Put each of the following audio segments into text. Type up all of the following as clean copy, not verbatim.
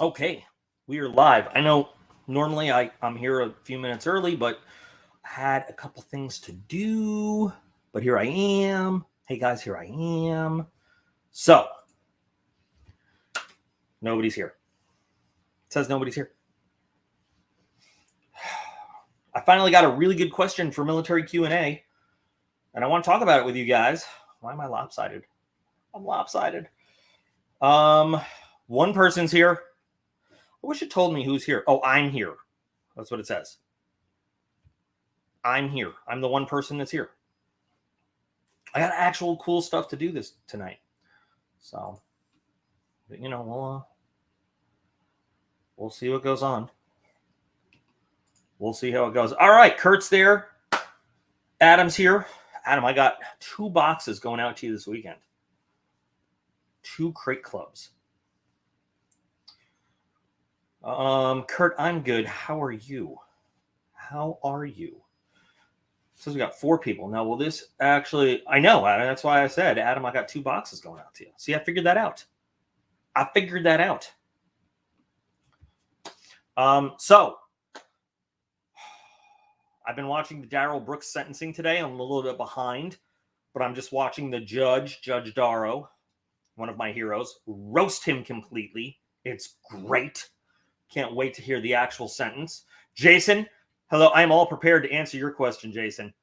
Okay, we are live. I know normally I'm here a few minutes early, but I had a couple things to do. But here I am. Hey guys, here I am. So, nobody's here. It says nobody's here. I finally got a really good question for military Q&A, and I want to talk about it with you guys. Why am I lopsided? I'm lopsided. One person's here. I wish it told me who's here. Oh, I'm here. That's what it says. I'm here. I'm the one person that's here. I got actual cool stuff to do this tonight. So, you know, we'll see what goes on. We'll see how it goes. All right, Kurt's there. Adam's here. Adam, I got 2 boxes going out to you this weekend. 2 crate clubs. Kurt, I'm good. How are you? How are you? It says we got 4 people. Now, will this actually... I know, Adam. That's why I said, Adam, I got 2 boxes going out to you. See, I figured that out. So, I've been watching the Darrell Brooks sentencing today. I'm a little bit behind, but I'm just watching the Judge Darrow, one of my heroes, roast him completely. It's great. Can't wait to hear the actual sentence. Jason, hello. I'm all prepared to answer your question, Jason.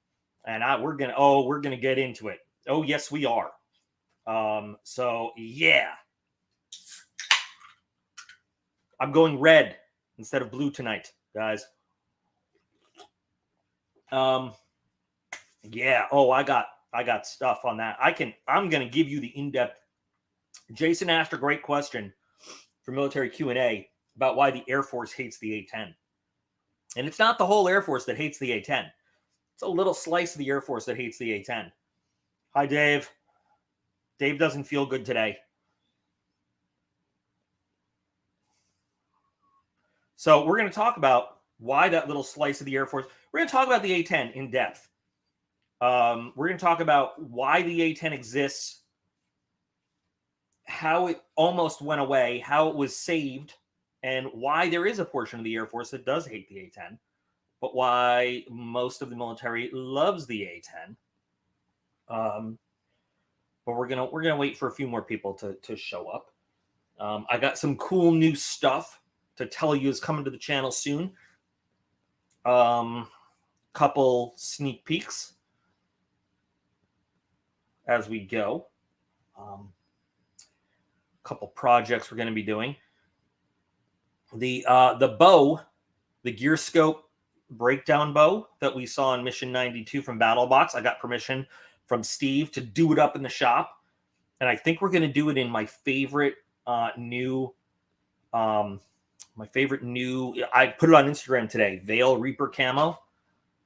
And we're gonna get into it. Oh, yes, we are. So yeah. I'm going red instead of blue tonight, guys. Yeah. Oh, I got stuff on that. I'm gonna give you the in-depth. Jason asked a great question for military Q&A about why the Air Force hates the A-10. And it's not the whole Air Force that hates the A-10. It's a little slice of the Air Force that hates the A-10. Hi, Dave. Dave doesn't feel good today. So we're going to talk about why that little slice of the Air Force. We're going to talk about the A-10 in depth. We're going to talk about why the A-10 exists, how it almost went away, how it was saved, and why there is a portion of the Air Force that does hate the A-10, but why most of the military loves the A-10. But we're gonna wait for a few more people to show up. I got some cool new stuff to tell you is coming to the channel soon. Couple sneak peeks as we go. Couple projects we're going to be doing. The bow, the gear scope breakdown bow that we saw in Mission 92 from BattleBox. I got permission from Steve to do it up in the shop, and I think we're going to do it in my favorite new. I put it on Instagram today. Veil Reaper camo.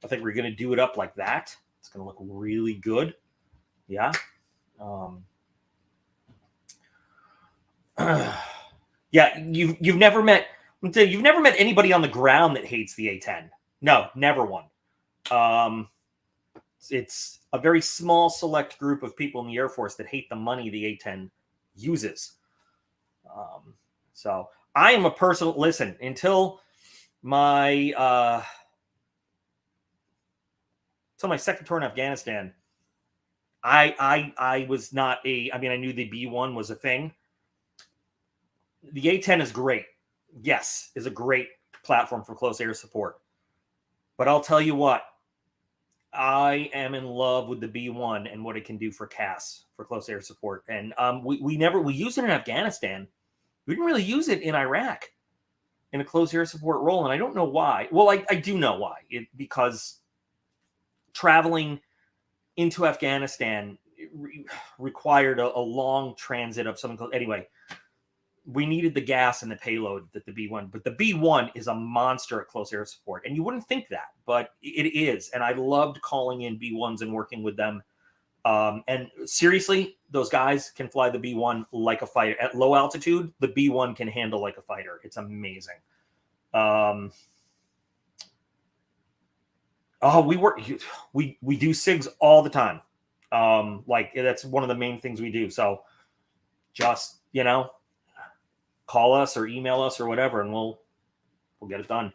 I think we're going to do it up like that. It's going to look really good. Yeah. Yeah. You've never met anybody on the ground that hates the A-10. No, never one. It's a very small select group of people in the Air Force that hate the money the A-10 uses. So I am a personal until my second tour in Afghanistan. I was not I knew the B-1 was a thing. The A-10 is great. Yes, is a great platform for close air support. But I'll tell you what, I am in love with the B-1 and what it can do for CAS, for close air support. And we used it in Afghanistan. We didn't really use it in Iraq in a close air support role, and I don't know why. Well, I do know why. Because traveling into Afghanistan required a long transit of something called... Anyway, we needed the gas and the payload that the B-1... But the B-1 is a monster at close air support, and you wouldn't think that, but it is. And I loved calling in B-1s and working with them. And seriously, those guys can fly the B-1 like a fighter. At low altitude, the B-1 can handle like a fighter. It's amazing. We do SIGs all the time. Like that's one of the main things we do. So just, call us or email us or whatever, and we'll get it done.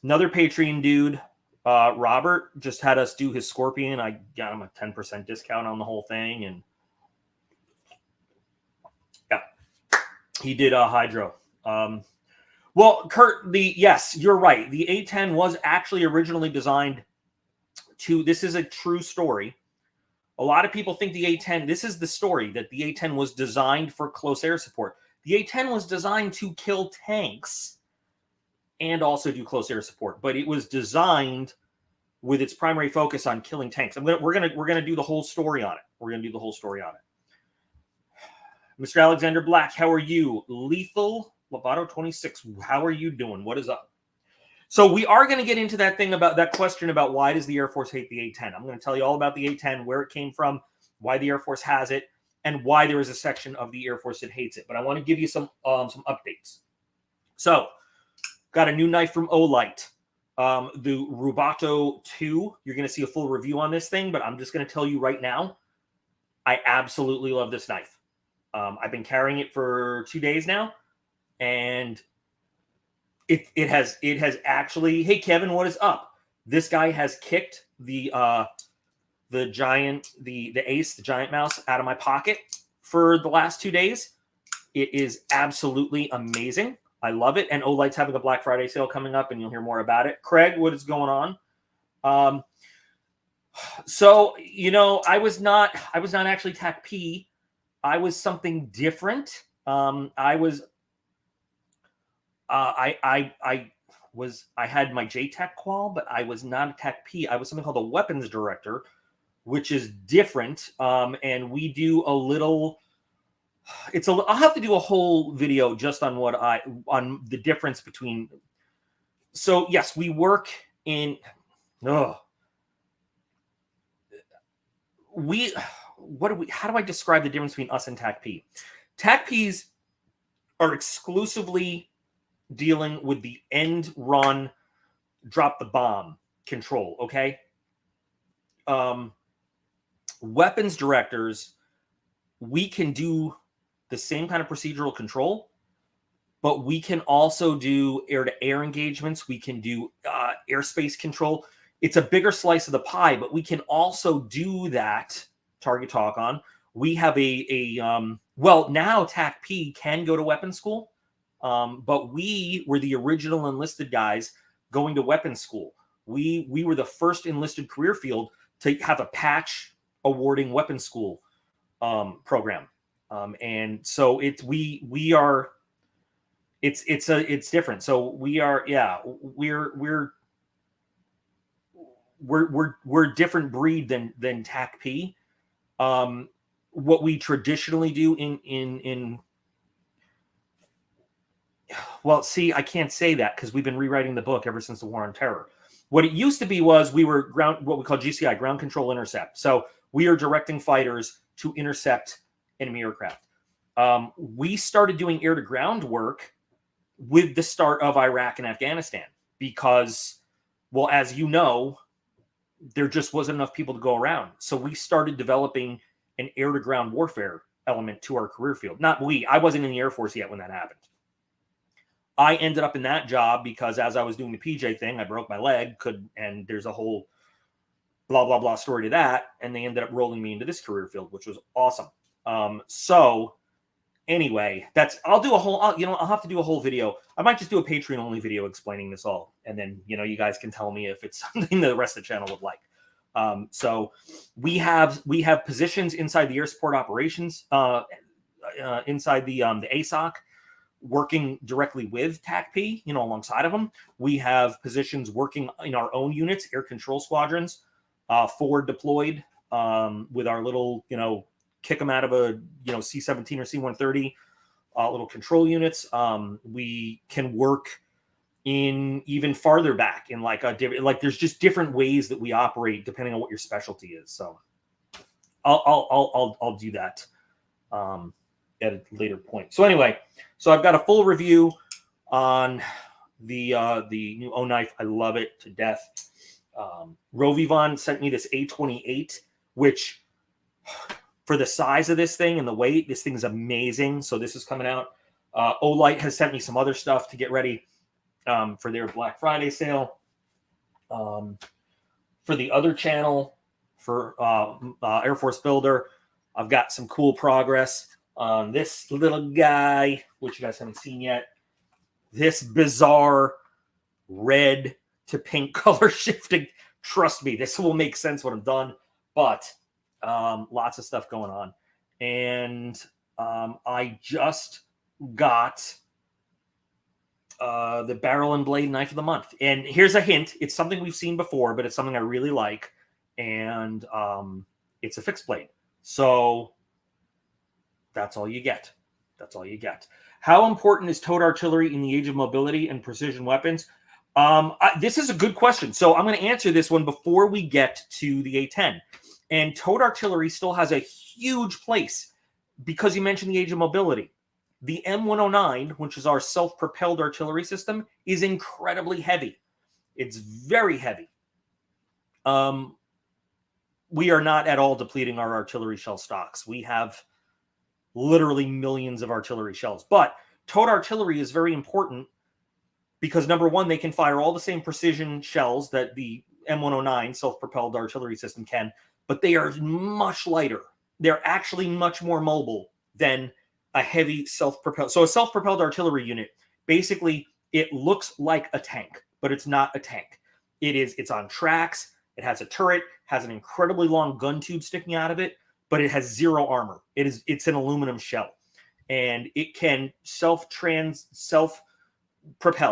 Another Patreon dude, Robert, just had us do his Scorpion. I got him a 10% discount on the whole thing, and yeah, he did a Hydro. Well, Kurt, yes, you're right. The A-10 was actually originally designed to. This is a true story. A lot of people think the A-10. This is the story that the A-10 was designed for close air support. The A-10 was designed to kill tanks and also do close air support, but it was designed with its primary focus on killing tanks. We're gonna do the whole story on it. We're gonna do the whole story on it. Mr. Alexander Black, how are you? Lethal Lovato 26, how are you doing? What is up? So we are going to get into that thing about that question about why does the Air Force hate the A-10. I'm going to tell you all about the A-10, where it came from, why the Air Force has it, and why there is a section of the Air Force that hates it. But I want to give you some updates. So, got a new knife from Olight, the Rubato 2. You're going to see a full review on this thing, but I'm just going to tell you right now, I absolutely love this knife. I've been carrying it for 2 days now, and it has actually. Hey Kevin, what is up? This guy has kicked the giant, the Ace, the giant mouse, out of my pocket for the last 2 days. It is absolutely amazing. I love it. And Olight's having a Black Friday sale coming up, and you'll hear more about it. Craig, what is going on? So I was not actually TAC P. I was something different. I had my JTAC qual, but I was not a TAC P. I was something called a weapons director, which is different. And we do a little. I'll have to do a whole video just on on the difference between. So yes, we work in. How do I describe the difference between us and TAC P? TAC Ps are exclusively dealing with the end run, drop the bomb control. Okay. Weapons directors, we can do the same kind of procedural control, but we can also do air-to-air engagements. We can do airspace control. It's a bigger slice of the pie, but we can also do that. Target talk on. We have now TAC P can go to weapons school, but we were the original enlisted guys going to weapons school. We were the first enlisted career field to have a patch awarding weapons school program. And so it's different. So we're a different breed than TAC P. What we traditionally do well, see, I can't say that because we've been rewriting the book ever since the War on Terror. What it used to be was we were what we call GCI, ground control intercept. So we are directing fighters to intercept enemy aircraft. We started doing air-to-ground work with the start of Iraq and Afghanistan because, well, as you know, there just wasn't enough people to go around. So we started developing an air-to-ground warfare element to our career field. I wasn't in the Air Force yet when that happened. I ended up in that job because as I was doing the PJ thing, I broke my leg, and there's a whole blah, blah, blah story to that. And they ended up rolling me into this career field, which was awesome. So anyway, I'll have to do a whole video. I might just do a Patreon only video explaining this all. And then, you guys can tell me if it's something that the rest of the channel would like. So we have positions inside the air support operations, inside the ASOC, working directly with TAC P, alongside of them. We have positions working in our own units, air control squadrons, forward deployed, with our little, kick them out of a, C-17 or C-130, little control units. We can work in even farther back in there's just different ways that we operate depending on what your specialty is. So I'll do that at a later point. So anyway, so I've got a full review on the new O knife. I love it to death. Rovivon sent me this A28, which for the size of this thing and the weight, this thing's amazing. So this is coming out. Olight has sent me some other stuff to get ready for their Black Friday sale. For the other channel, for Air Force Builder, I've got some cool progress on this little guy, which you guys haven't seen yet. This bizarre red to pink color shifting. Trust me, this will make sense when I'm done. But lots of stuff going on. And I just got the barrel and blade knife of the month. And here's a hint. It's something we've seen before, but it's something I really like. And it's a fixed blade. So that's all you get. That's all you get. How important is towed artillery in the age of mobility and precision weapons? This is a good question. So I'm going to answer this one before we get to the A-10. And towed artillery still has a huge place because you mentioned the age of mobility. The M109, which is our self-propelled artillery system, is incredibly heavy. It's very heavy. We are not at all depleting our artillery shell stocks. We have literally millions of artillery shells. But towed artillery is very important because, number one, they can fire all the same precision shells that the M109 self-propelled artillery system can, but they are much lighter. They're actually much more mobile than a heavy self-propelled. So a self-propelled artillery unit, basically, it looks like a tank, but it's not a tank. It's on tracks. It has a turret, has an incredibly long gun tube sticking out of it, but it has zero armor. It's an aluminum shell, and it can self-propel.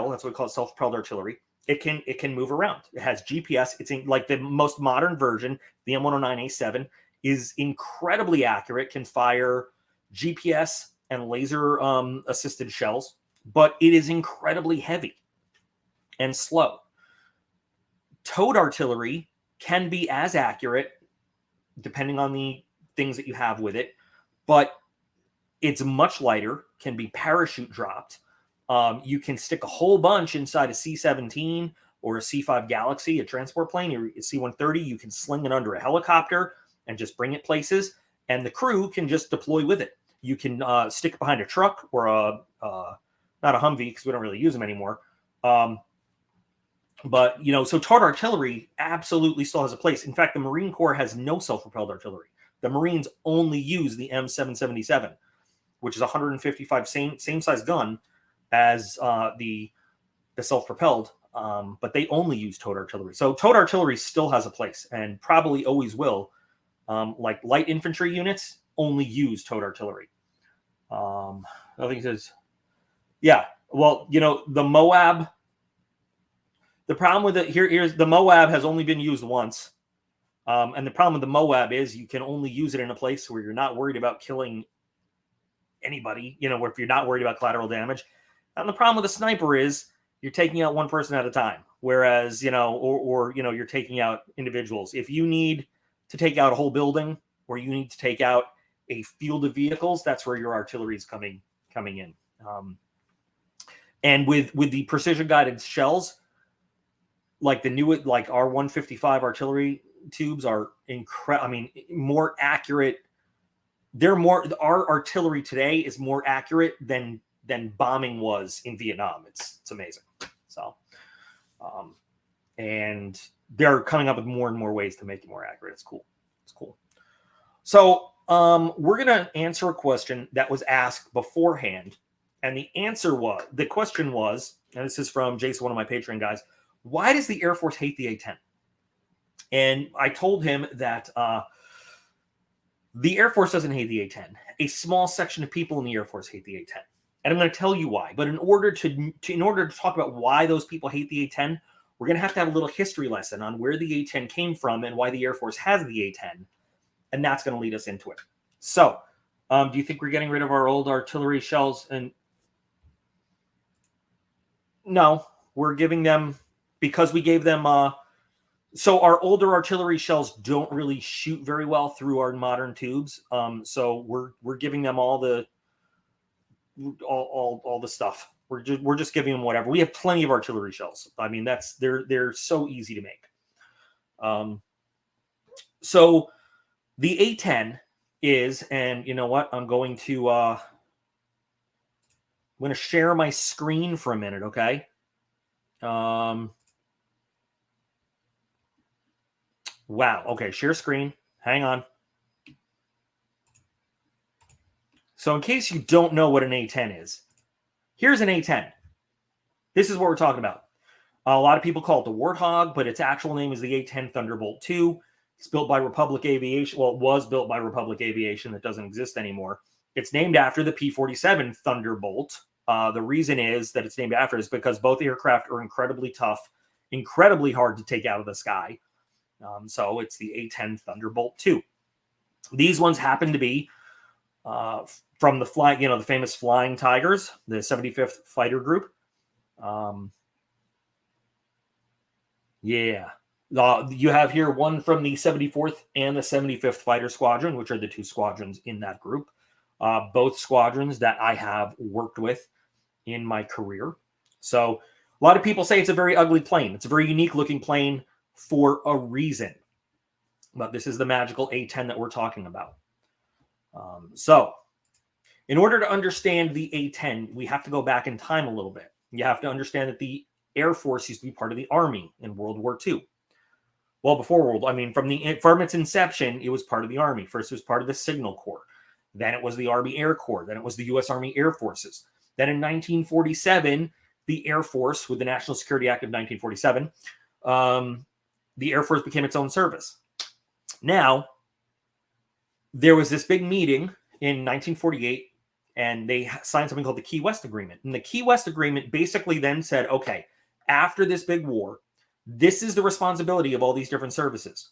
That's what we call it, self-propelled artillery. It can move around. It has GPS. It's like the most modern version. The M109A7 is incredibly accurate. Can fire GPS and laser assisted shells, but it is incredibly heavy and slow. Towed artillery can be as accurate, depending on the things that you have with it, but it's much lighter, can be parachute dropped. You can stick a whole bunch inside a C-17 or a C-5 Galaxy, a transport plane, or a C-130. You can sling it under a helicopter and just bring it places, and the crew can just deploy with it. You can stick it behind a truck or not a Humvee, because we don't really use them anymore. But, so towed artillery absolutely still has a place. In fact, the Marine Corps has no self-propelled artillery. The Marines only use the M777, which is 155 same size gun as the self-propelled, but they only use towed artillery. So towed artillery still has a place and probably always will. Like light infantry units only use towed artillery. I think it says, yeah. Well, the Moab. The problem with it here's the Moab has only been used once. And the problem with the Moab is you can only use it in a place where you're not worried about killing anybody, where if you're not worried about collateral damage. And the problem with the sniper is you're taking out one person at a time. Whereas, or you're taking out individuals. If you need to take out a whole building or you need to take out a field of vehicles, that's where your artillery is coming in. And with the precision guided shells, like the new, like our 155 artillery tubes are more accurate. Our artillery today is more accurate than bombing was in Vietnam. It's amazing. So, and they're coming up with more and more ways to make it more accurate. It's cool. So, we're going to answer a question that was asked beforehand. And the question was, and this is from Jason, one of my Patreon guys, why does the Air Force hate the A-10? And I told him that the Air Force doesn't hate the A-10. A small section of people in the Air Force hate the A-10. And I'm going to tell you why. But in order to talk about why those people hate the A-10, we're going to have a little history lesson on where the A-10 came from and why the Air Force has the A-10. And that's going to lead us into it. So, do you think we're getting rid of our old artillery shells? And no, we're giving them, because we gave them, so our older artillery shells don't really shoot very well through our modern tubes. So we're giving them all the stuff. We're just giving them whatever. We have plenty of artillery shells. I mean, they're so easy to make. So the A-10 is, and you know what? I'm going to share my screen for a minute, okay? Wow. Okay, share screen. Hang on. So in case you don't know what an A-10 is, here's an A-10. This is what we're talking about. A lot of people call it the Warthog, but its actual name is the A-10 Thunderbolt II. It's built by Republic Aviation. Well, it was built by Republic Aviation. That doesn't exist anymore. It's named after the P-47 Thunderbolt. The reason is that it's named after is because both aircraft are incredibly tough, incredibly hard to take out of the sky. So it's the A-10 Thunderbolt II. These ones happen to be from the the famous Flying Tigers, the 75th Fighter Group. You have here one from the 74th and the 75th Fighter Squadron, which are the two squadrons in that group. Both squadrons that I have worked with in my career. So a lot of people say it's a very ugly plane. It's a very unique looking plane for a reason. But this is the magical A-10 that we're talking about. So in order to understand the A-10, we have to go back in time a little bit. You have to understand that the Air Force used to be part of the Army in World War II. Well, from its inception, it was part of the Army. First, it was part of the Signal Corps. Then it was the Army Air Corps. Then it was the U.S. Army Air Forces. Then in 1947, the Air Force, with the National Security Act of 1947, the Air Force became its own service. Now, there was this big meeting in 1948, and they signed something called the Key West Agreement. And the Key West Agreement basically then said, okay, after this big war, this is the responsibility of all these different services.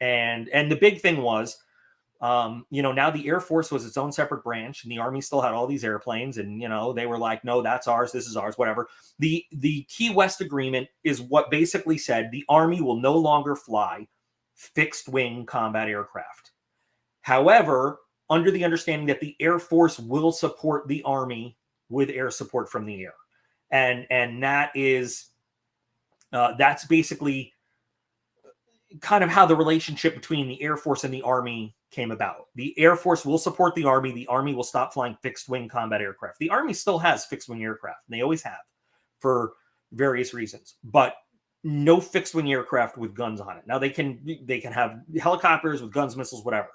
And the big thing was, now the Air Force was its own separate branch, and the Army still had all these airplanes, and, they were like, no, that's ours, this is ours, whatever. The Key West Agreement is what basically said the Army will no longer fly fixed-wing combat aircraft. However, under the understanding that the Air Force will support the Army with air support from the air. And that is, that's basically kind of how the relationship between the Air Force and the Army came about. The Air Force will support the Army will stop flying fixed-wing combat aircraft. The Army still has fixed-wing aircraft, and they always have for various reasons, but no fixed-wing aircraft with guns on it. Now they can have helicopters with guns, missiles, whatever.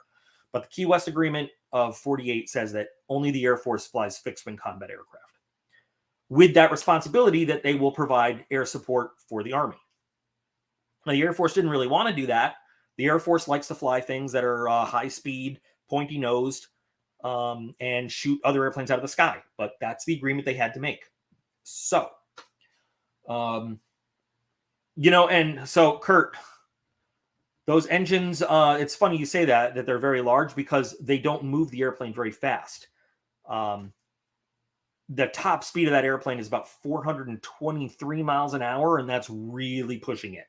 But the Key West Agreement of 48 says that only the Air Force flies fixed-wing combat aircraft, with that responsibility that they will provide air support for the Army. Now, the Air Force didn't really want to do that. The Air Force likes to fly things that are high-speed, pointy-nosed, and shoot other airplanes out of the sky. But that's the agreement they had to make. So, and so, Kurt, those engines, it's funny you say that they're very large because they don't move the airplane very fast. The top speed of that airplane is about 423 miles an hour, and that's really pushing it.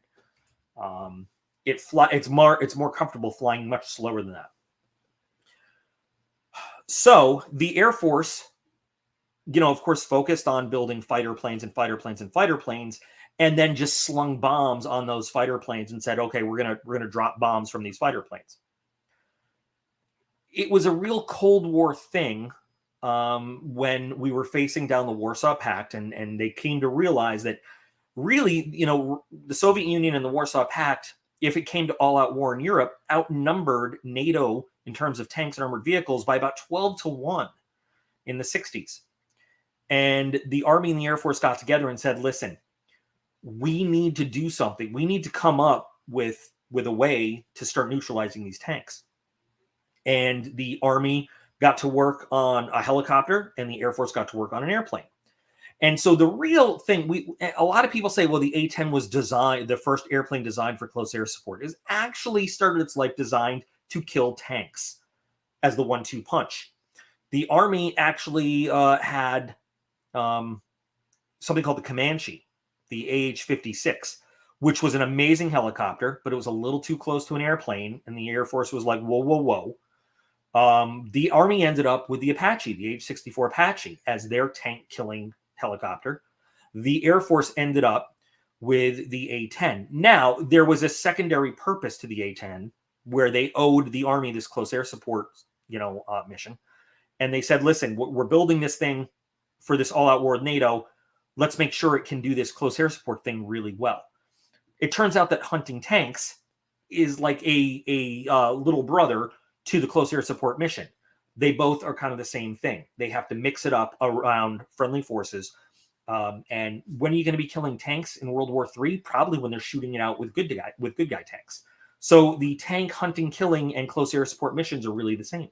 It's more comfortable flying much slower than that. So the Air Force, of course, focused on building fighter planes, and then just slung bombs on those fighter planes and said, okay, we're gonna drop bombs from these fighter planes. It was a real Cold War thing when we were facing down the Warsaw Pact, and they came to realize that really, the Soviet Union and the Warsaw Pact, if it came to all-out war in Europe, outnumbered NATO in terms of tanks and armored vehicles by about 12-1 in the 60s. And the Army and the Air Force got together and said, listen, we need to do something. We need to come up with a way to start neutralizing these tanks. And the Army got to work on a helicopter, and the Air Force got to work on an airplane. And so the real thing, a lot of people say, well, the A-10 was designed, the first airplane designed for close air support, is actually started its life designed to kill tanks as the 1-2 punch. The Army actually had something called the Comanche, the AH-56, which was an amazing helicopter, but it was a little too close to an airplane, and the Air Force was like, whoa, whoa, whoa. The Army ended up with the Apache, the AH-64 Apache, as their tank-killing helicopter. The Air Force ended up with the A-10. Now, there was a secondary purpose to the A-10 where they owed the Army this close air support mission. And they said, listen, we're building this thing for this all-out war with NATO. Let's make sure it can do this close air support thing really well. It turns out that hunting tanks is like a little brother to the close air support mission. They both are kind of the same thing. They have to mix it up around friendly forces. And when are you going to be killing tanks in World War III? Probably when they're shooting it out with good guy tanks. So the tank hunting, killing, and close air support missions are really the same.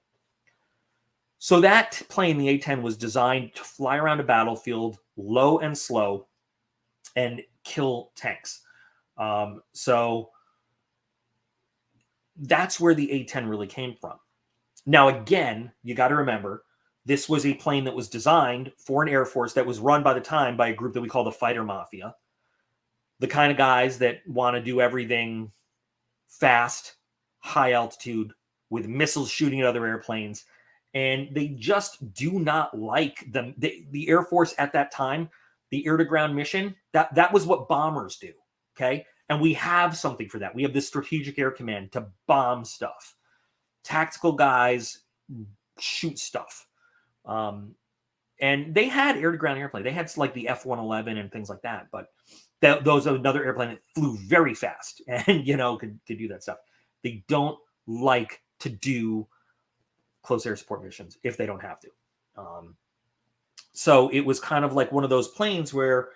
So that plane, the A-10, was designed to fly around a battlefield low and slow and kill tanks. So that's where the A-10 really came from. Now, again, you got to remember, this was a plane that was designed for an Air Force that was run by the time by a group that we call the Fighter Mafia. The kind of guys that want to do everything fast, high altitude, with missiles shooting at other airplanes. And they just do not like them. The Air Force at that time, the air-to-ground mission, that was what bombers do, okay? And we have something for that. We have the Strategic Air Command to bomb stuff. Tactical guys shoot stuff. And they had air-to-ground airplane. They had like the F-111 and things like that. But those are another airplane that flew very fast and, could do that stuff. They don't like to do close air support missions if they don't have to. So it was kind of like one of those planes where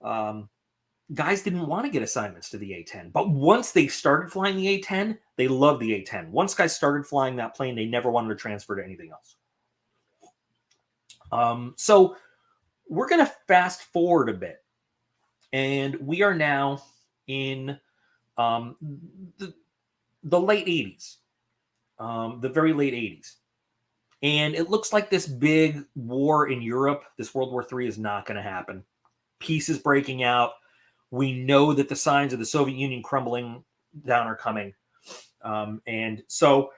guys didn't want to get assignments to the A-10. But once they started flying the A-10, they loved the A-10. Once guys started flying that plane, they never wanted to transfer to anything else. So we're going to fast forward a bit. And we are now in the late 80s, the very late 80s. And it looks like this big war in Europe, this World War III, is not going to happen. Peace is breaking out. We know that the signs of the Soviet Union crumbling down are coming. And so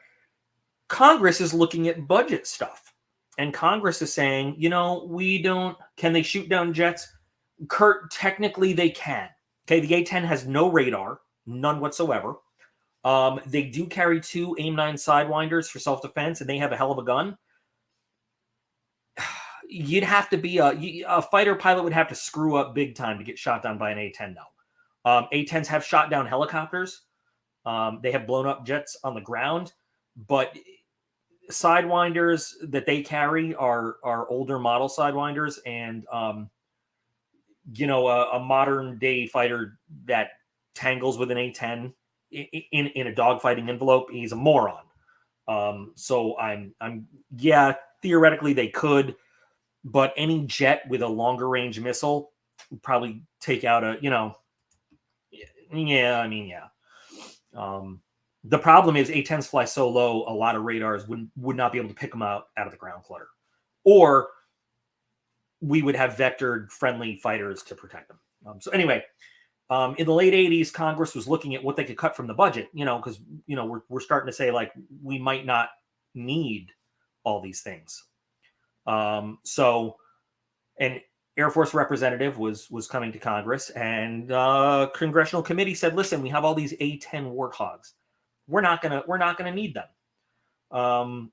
Congress is looking at budget stuff. And Congress is saying, can they shoot down jets? Kurt, technically they can. Okay, the A-10 has no radar, none whatsoever. They do carry 2 AIM-9 Sidewinders for self-defense, and they have a hell of a gun. You'd have to be a fighter pilot would have to screw up big time to get shot down by an A-10 now. A-10s have shot down helicopters. They have blown up jets on the ground, but Sidewinders that they carry are older model Sidewinders, and a modern day fighter that tangles with an A-10 in a dogfighting envelope, he's a moron. So yeah, theoretically they could, but any jet with a longer range missile would probably take out the problem is A-10s fly so low, a lot of radars would not be able to pick them out of the ground clutter. Or we would have vectored friendly fighters to protect them. So anyway, in the late 80s, Congress was looking at what they could cut from the budget, because, we're starting to say, like, we might not need all these things. So an Air Force representative was coming to Congress, and congressional committee said, listen, we have all these A-10 Warthogs. We're not gonna need them.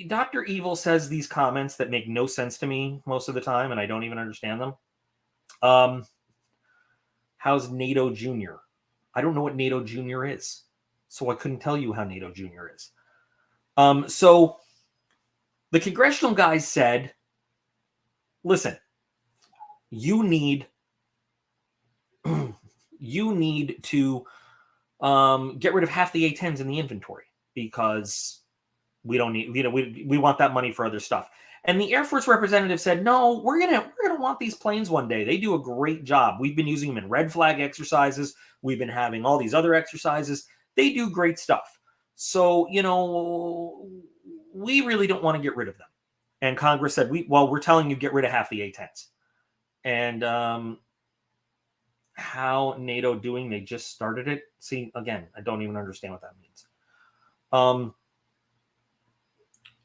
Dr. Evil says these comments that make no sense to me most of the time, and I don't even understand them. How's NATO Junior? I don't know what NATO Junior is, so I couldn't tell you how NATO Junior is. So the congressional guys said, listen, you need to get rid of half the A-10s in the inventory because we don't need, we want that money for other stuff. And the Air Force representative said, no, we're gonna want these planes one day. They do a great job. We've been using them in red flag exercises. We've been having all these other exercises. They do great stuff. So, we really don't want to get rid of them. And Congress said, we're telling you get rid of half the A-10s. And how NATO doing? They just started it. See, again, I don't even understand what that means.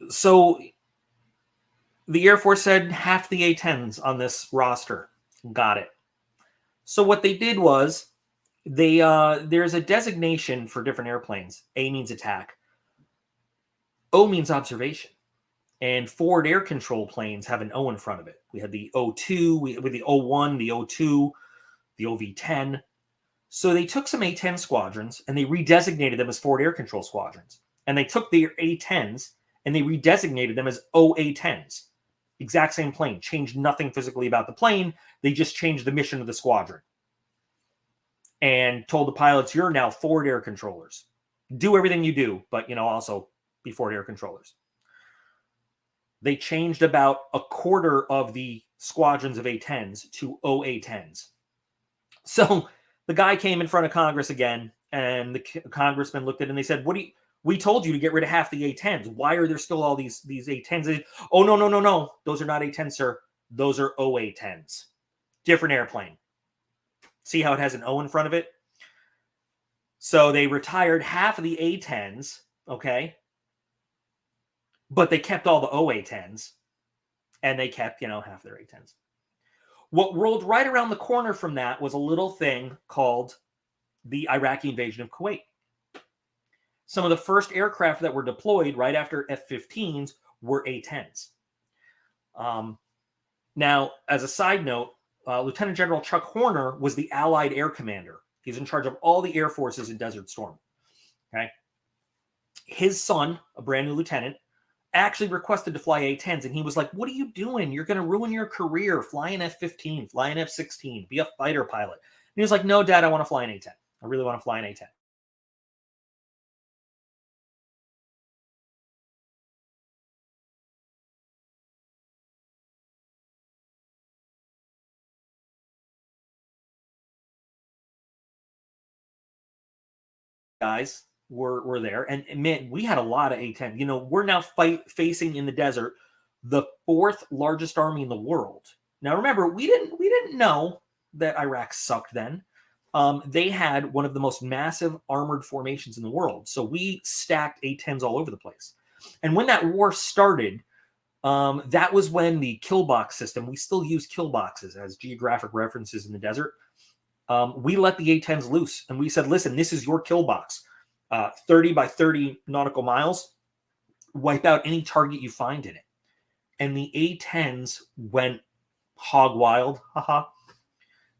So the Air Force said half the A-10s on this roster. Got it. So what they did was there's a designation for different airplanes. A means attack. O means observation. And forward air control planes have an O in front of it. We had the O2, with the O1, the O2, the OV-10. So they took some A-10 squadrons and they redesignated them as forward air control squadrons. And they took the A-10s and they redesignated them as OA-10s. Exact same plane. Changed nothing physically about the plane. They just changed the mission of the squadron. And told the pilots, you're now forward air controllers. Do everything you do, but, also be forward air controllers. They changed about a quarter of the squadrons of A-10s to OA-10s. So the guy came in front of Congress again, and the congressman looked at it and they said, we told you to get rid of half the A-10s. Why are there still all these A-10s? Said, oh, no. Those are not A-10s, sir. Those are OA-10s. Different airplane. See how it has an O in front of it? So they retired half of the A-10s, okay? But they kept all the OA-10s, and they kept, half their A-10s. What rolled right around the corner from that was a little thing called the Iraqi invasion of Kuwait. Some of the first aircraft that were deployed right after F-15s were A-10s. Now, as a side note, Lieutenant General Chuck Horner was the Allied Air Commander. He's in charge of all the air forces in Desert Storm. Okay. His son, a brand new lieutenant, actually requested to fly A-10s, and he was like, what are you doing? You're going to ruin your career. Fly an F-15, fly an F-16, be a fighter pilot. And he was like, no, Dad, I want to fly an A-10. I really want to fly an A-10. Guys were there, and man, we had a lot of A-10. We're now facing in the desert the fourth largest army in the world. Now, remember, we didn't know that Iraq sucked then. They had one of the most massive armored formations in the world, so we stacked A-10s all over the place. And when that war started, that was when the kill box system, we still use kill boxes as geographic references in the desert. We let the A-10s loose, and we said, listen, this is your kill box. 30 by 30 nautical miles, wipe out any target you find in it. And the A-10s went hog wild.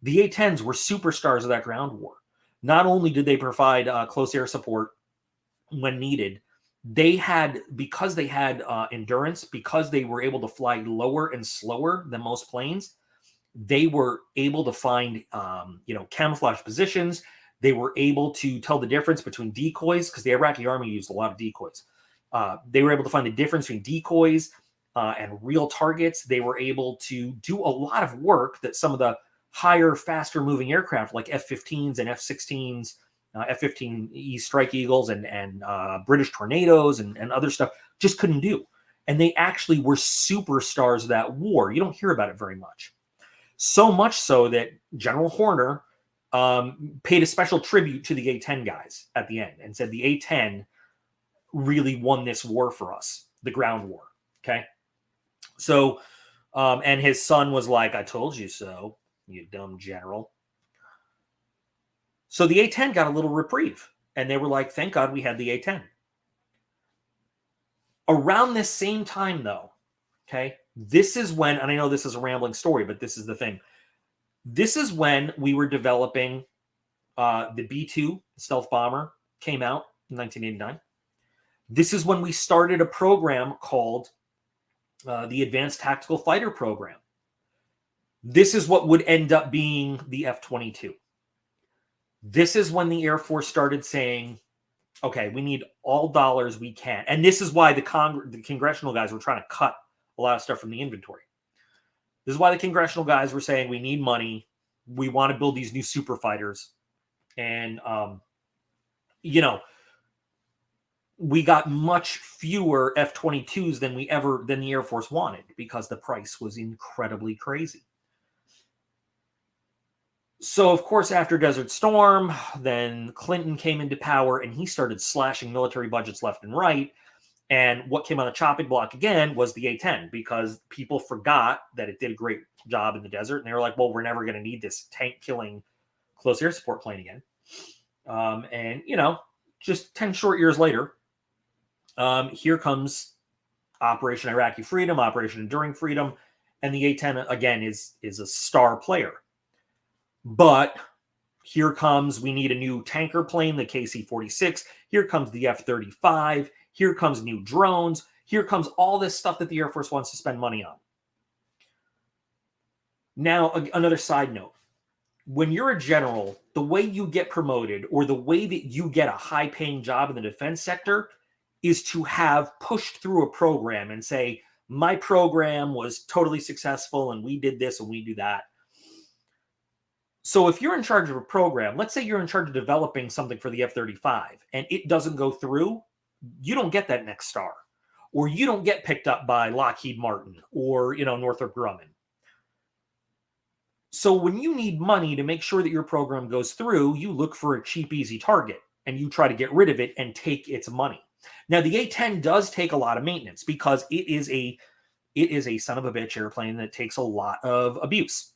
The A-10s were superstars of that ground war. Not only did they provide close air support when needed, because they had endurance, because they were able to fly lower and slower than most planes, they were able to find, camouflage positions. They were able to tell the difference between decoys, because the Iraqi army used a lot of decoys. They were able to find the difference between decoys and real targets. They were able to do a lot of work that some of the higher, faster moving aircraft like F-15s and F-16s, F-15E Strike Eagles and British Tornadoes and other stuff just couldn't do. And they actually were superstars of that war. You don't hear about it very much. So much so that General Horner paid a special tribute to the A-10 guys at the end and said the A-10 really won this war for us, the ground war. Okay. So, and his son was like, I told you so, you dumb general. So the A-10 got a little reprieve, and they were like, thank God we had the A-10. Around this same time, though, okay, this is when, and I know this is a rambling story, but this is the thing. This is when we were developing the B-2 stealth bomber came out in 1989. This is when we started a program called the Advanced Tactical Fighter Program. This is what would end up being the F-22. This is when the Air Force started saying, okay, we need all dollars we can. And this is why the congressional guys were trying to cut a lot of stuff from the inventory. This is why the congressional guys were saying, we need money. We want to build these new super fighters. And, we got much fewer F-22s than the Air Force wanted, because the price was incredibly crazy. So, of course, after Desert Storm, then Clinton came into power and he started slashing military budgets left and right. And what came on the chopping block again was the A-10, because people forgot that it did a great job in the desert. And they were like, well, we're never going to need this tank-killing close air support plane again. And, just 10 short years later, Here comes Operation Iraqi Freedom, Operation Enduring Freedom, and the A-10 again is a star player. But here comes, we need a new tanker plane, the KC-46. Here comes the F-35. Here comes new drones. Here comes all this stuff that the Air Force wants to spend money on. Now, another side note. When you're a general, the way you get promoted or the way that you get a high-paying job in the defense sector is to have pushed through a program and say, my program was totally successful and we did this and we do that. So if you're in charge of a program, let's say you're in charge of developing something for the F-35 and it doesn't go through, you don't get that next star. Or you don't get picked up by Lockheed Martin or, Northrop Grumman. So when you need money to make sure that your program goes through, you look for a cheap, easy target and you try to get rid of it and take its money. Now, the A-10 does take a lot of maintenance because it is a son of a bitch airplane that takes a lot of abuse.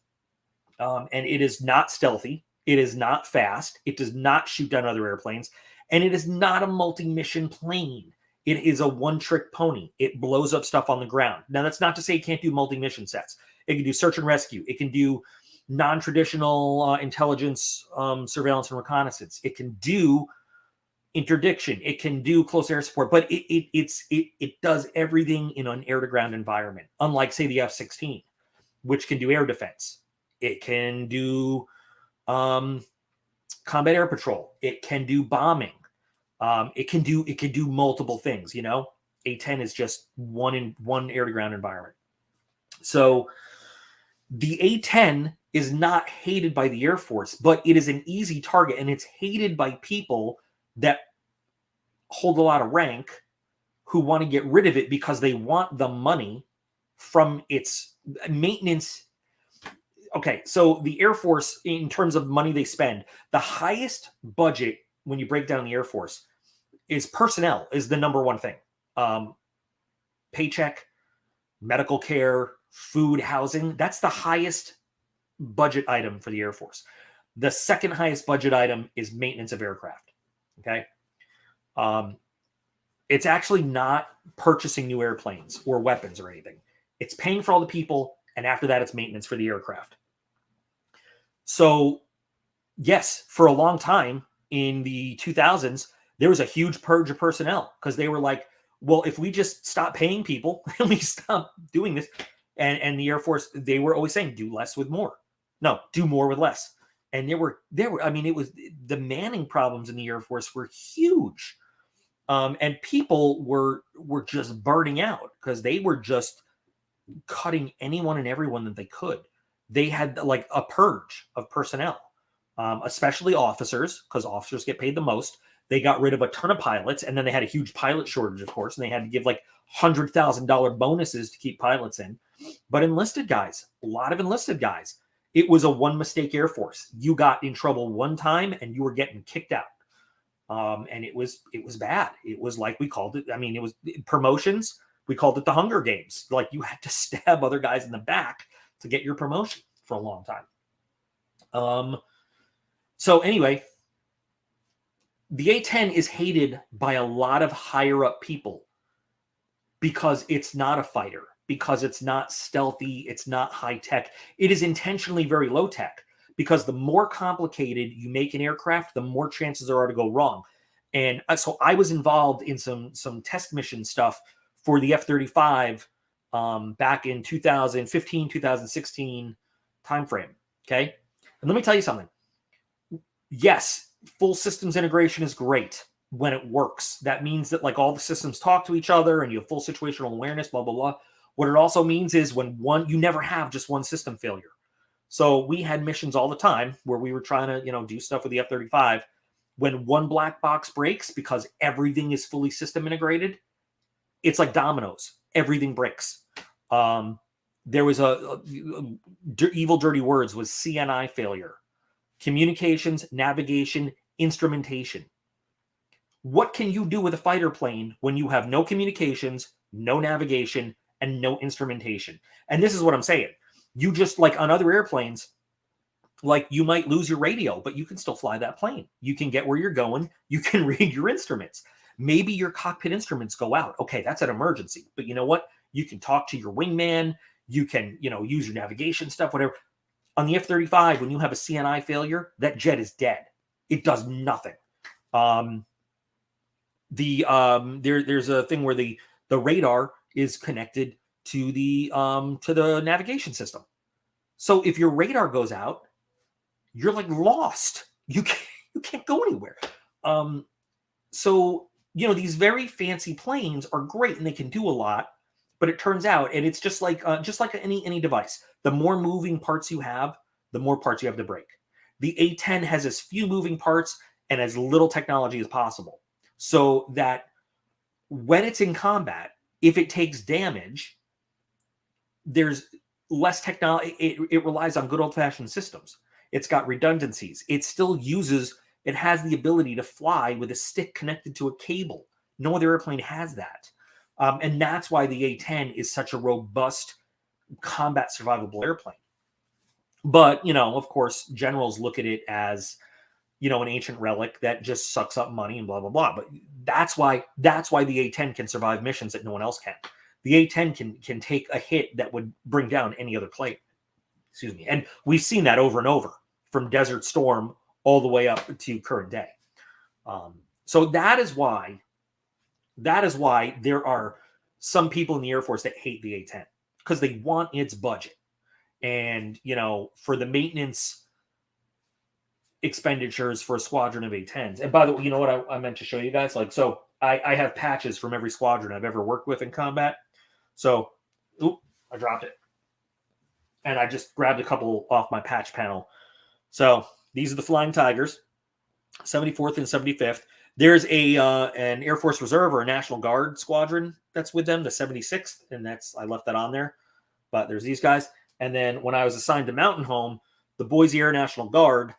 And it is not stealthy. It is not fast. It does not shoot down other airplanes. And it is not a multi-mission plane. It is a one-trick pony. It blows up stuff on the ground. Now, that's not to say it can't do multi-mission sets. It can do search and rescue. It can do non-traditional intelligence, surveillance, and reconnaissance. It can do interdiction. It can do close air support, but it does everything in an air-to-ground environment. Unlike, say, the F-16, which can do air defense. It can do combat air patrol. It can do bombing. It can do multiple things. A-10 is just one air-to-ground environment. So the A-10 is not hated by the Air Force, but it is an easy target, and it's hated by people that hold a lot of rank who want to get rid of it because they want the money from its maintenance. Okay, so the Air Force, in terms of money they spend, the highest budget when you break down the Air Force is personnel is the number one thing. Paycheck, medical care, food, housing, that's the highest budget item for the Air Force. The second highest budget item is maintenance of aircraft. Okay. It's actually not purchasing new airplanes or weapons or anything. It's paying for all the people, and after that, it's maintenance for the aircraft. So, yes, for a long time in the 2000s, there was a huge purge of personnel because they were like, well, if we just stop paying people and we stop doing this, and the Air Force, they were always saying, do less with more. No, do more with less. And there were, I mean, it was the manning problems in the Air Force were huge. And people were just burning out because they were just cutting anyone and everyone that they could. They had like a purge of personnel, especially officers, because officers get paid the most. They got rid of a ton of pilots, and then they had a huge pilot shortage, of course, and they had to give like $100,000 bonuses to keep pilots in. But enlisted guys, a lot of enlisted guys, it was a one mistake Air Force. You got in trouble one time and you were getting kicked out. And it was bad. It was like we called it, I mean, it was promotions. We called it the Hunger Games. Like you had to stab other guys in the back to get your promotion for a long time. So anyway, the A-10 is hated by a lot of higher up people because it's not a fighter, because it's not stealthy, it's not high tech. It is intentionally very low tech because the more complicated you make an aircraft, the more chances there are to go wrong. And so I was involved in some test mission stuff for the F-35 back in 2015, 2016 timeframe. Okay. And let me tell you something. Yes, full systems integration is great when it works. That means that like all the systems talk to each other and you have full situational awareness, blah, blah, blah. What it also means is when you never have just one system failure. So we had missions all the time where we were trying to, do stuff with the F-35. When one black box breaks because everything is fully system integrated, it's like dominoes. Everything breaks. There was evil, dirty words was CNI failure. Communications, navigation, instrumentation. What can you do with a fighter plane when you have no communications, no navigation, and no instrumentation? And this is what I'm saying. You just, like on other airplanes, like you might lose your radio, but you can still fly that plane. You can get where you're going. You can read your instruments. Maybe your cockpit instruments go out. Okay, that's an emergency. But you know what? You can talk to your wingman. You can, use your navigation stuff, whatever. On the F-35, when you have a CNI failure, that jet is dead. It does nothing. There's a thing where the radar is connected to the navigation system. So if your radar goes out, you're like lost. You can't go anywhere. So these very fancy planes are great and they can do a lot, but it turns out, and it's just like any device, the more moving parts you have, the more parts you have to break. The A-10 has as few moving parts and as little technology as possible, so that when it's in combat, if it takes damage, there's less technology. It relies on good old-fashioned systems. It's got redundancies. It has the ability to fly with a stick connected to a cable. No other airplane has that. And that's why the A-10 is such a robust combat survivable airplane. But, of course, generals look at it as, an ancient relic that just sucks up money and blah, blah, blah. But that's why the A-10 can survive missions that no one else can. The A-10 can take a hit that would bring down any other plane. Excuse me. And we've seen that over and over, from Desert Storm all the way up to current day. So that is why there are some people in the Air Force that hate the A-10, because they want its budget. And, for the maintenance expenditures for a squadron of A-10s. And by the way, you know what I meant to show you guys? So I have patches from every squadron I've ever worked with in combat. So, I dropped it. And I just grabbed a couple off my patch panel. So these are the Flying Tigers, 74th and 75th. There's an Air Force Reserve or a National Guard squadron that's with them, the 76th, and I left that on there. But there's these guys. And then when I was assigned to Mountain Home, the Boise Air National Guard,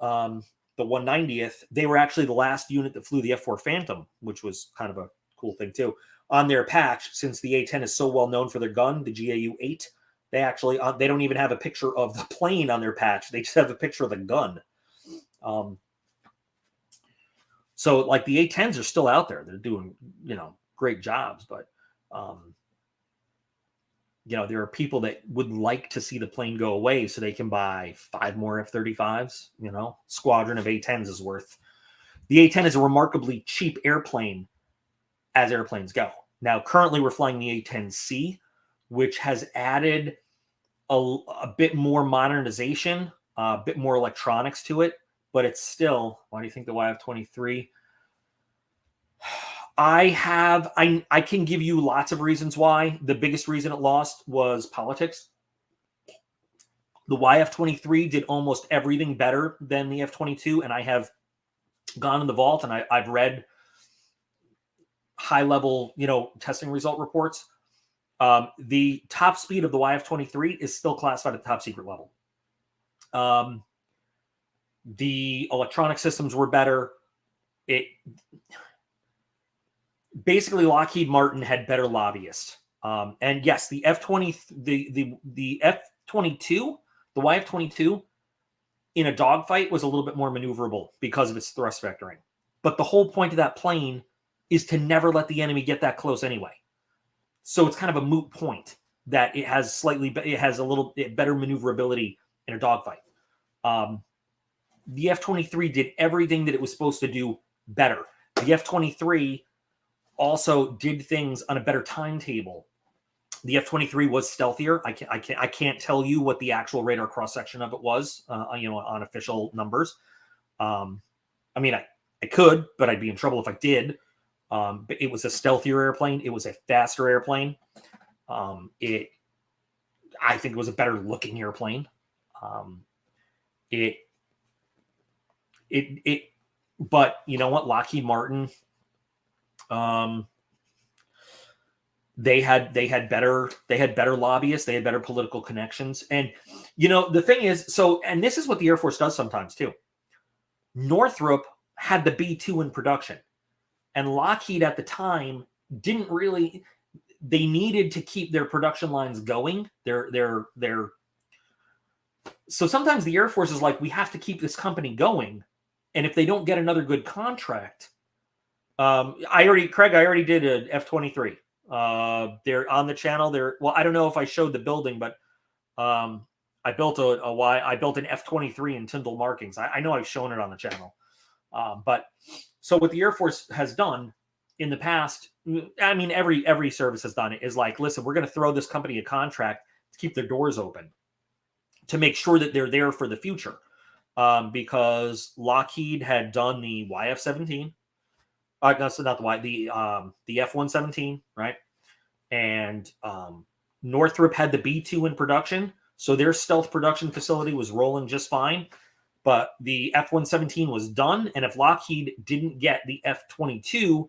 the 190th, they were actually the last unit that flew the F-4 Phantom, which was kind of a cool thing too. On their patch, since the A-10 is so well known for their gun, the GAU-8, they don't even have a picture of the plane on their patch. They just have a picture of the gun. So like the A-10s are still out there. They're doing, great jobs, but there are people that would like to see the plane go away so they can buy 5 more F-35s. Squadron of A-10s is worth. The A-10 is a remarkably cheap airplane as airplanes go. Now, currently we're flying the A-10C, which has added a bit more modernization, a bit more electronics to it, but it's still, why do you think the YF-23? I can give you lots of reasons why. The biggest reason it lost was politics. The YF-23 did almost everything better than the F-22, and I have gone in the vault and I've read high-level, testing result reports. The top speed of the YF-23 is still classified at the top secret level. The electronic systems were better. Basically, Lockheed Martin had better lobbyists. And yes, the F-22, the YF-22 in a dogfight was a little bit more maneuverable because of its thrust vectoring. But the whole point of that plane is to never let the enemy get that close anyway. So it's kind of a moot point that it has a little bit better maneuverability in a dogfight. The F-23 did everything that it was supposed to do better. The F-23 also did things on a better timetable. The F-23 was stealthier. I can't tell you what the actual radar cross section of it was, on official numbers. I could, but I'd be in trouble if I did. But it was a stealthier airplane. It was a faster airplane. I think it was a better looking airplane. But you know what? Lockheed Martin, they had better lobbyists. They had better political connections. And, the thing is, and this is what the Air Force does sometimes too. Northrop had the B-2 in production, and Lockheed at the time didn't really, they needed to keep their production lines going. So sometimes the Air Force is like, we have to keep this company going. And if they don't get another good contract, I already did an F-23. They're on the channel. Well, I don't know if I showed the building, but I built I built an F-23 in Tyndall markings. I know I've shown it on the channel. But so what the Air Force has done in the past, I mean, every service has done it, is like, listen, we're going to throw this company a contract to keep their doors open, to make sure that they're there for the future. Because Lockheed had done the YF-17. No, so not the F-117, right? And Northrop had the B-2 in production, so their stealth production facility was rolling just fine. But the F-117 was done, and if Lockheed didn't get the F-22,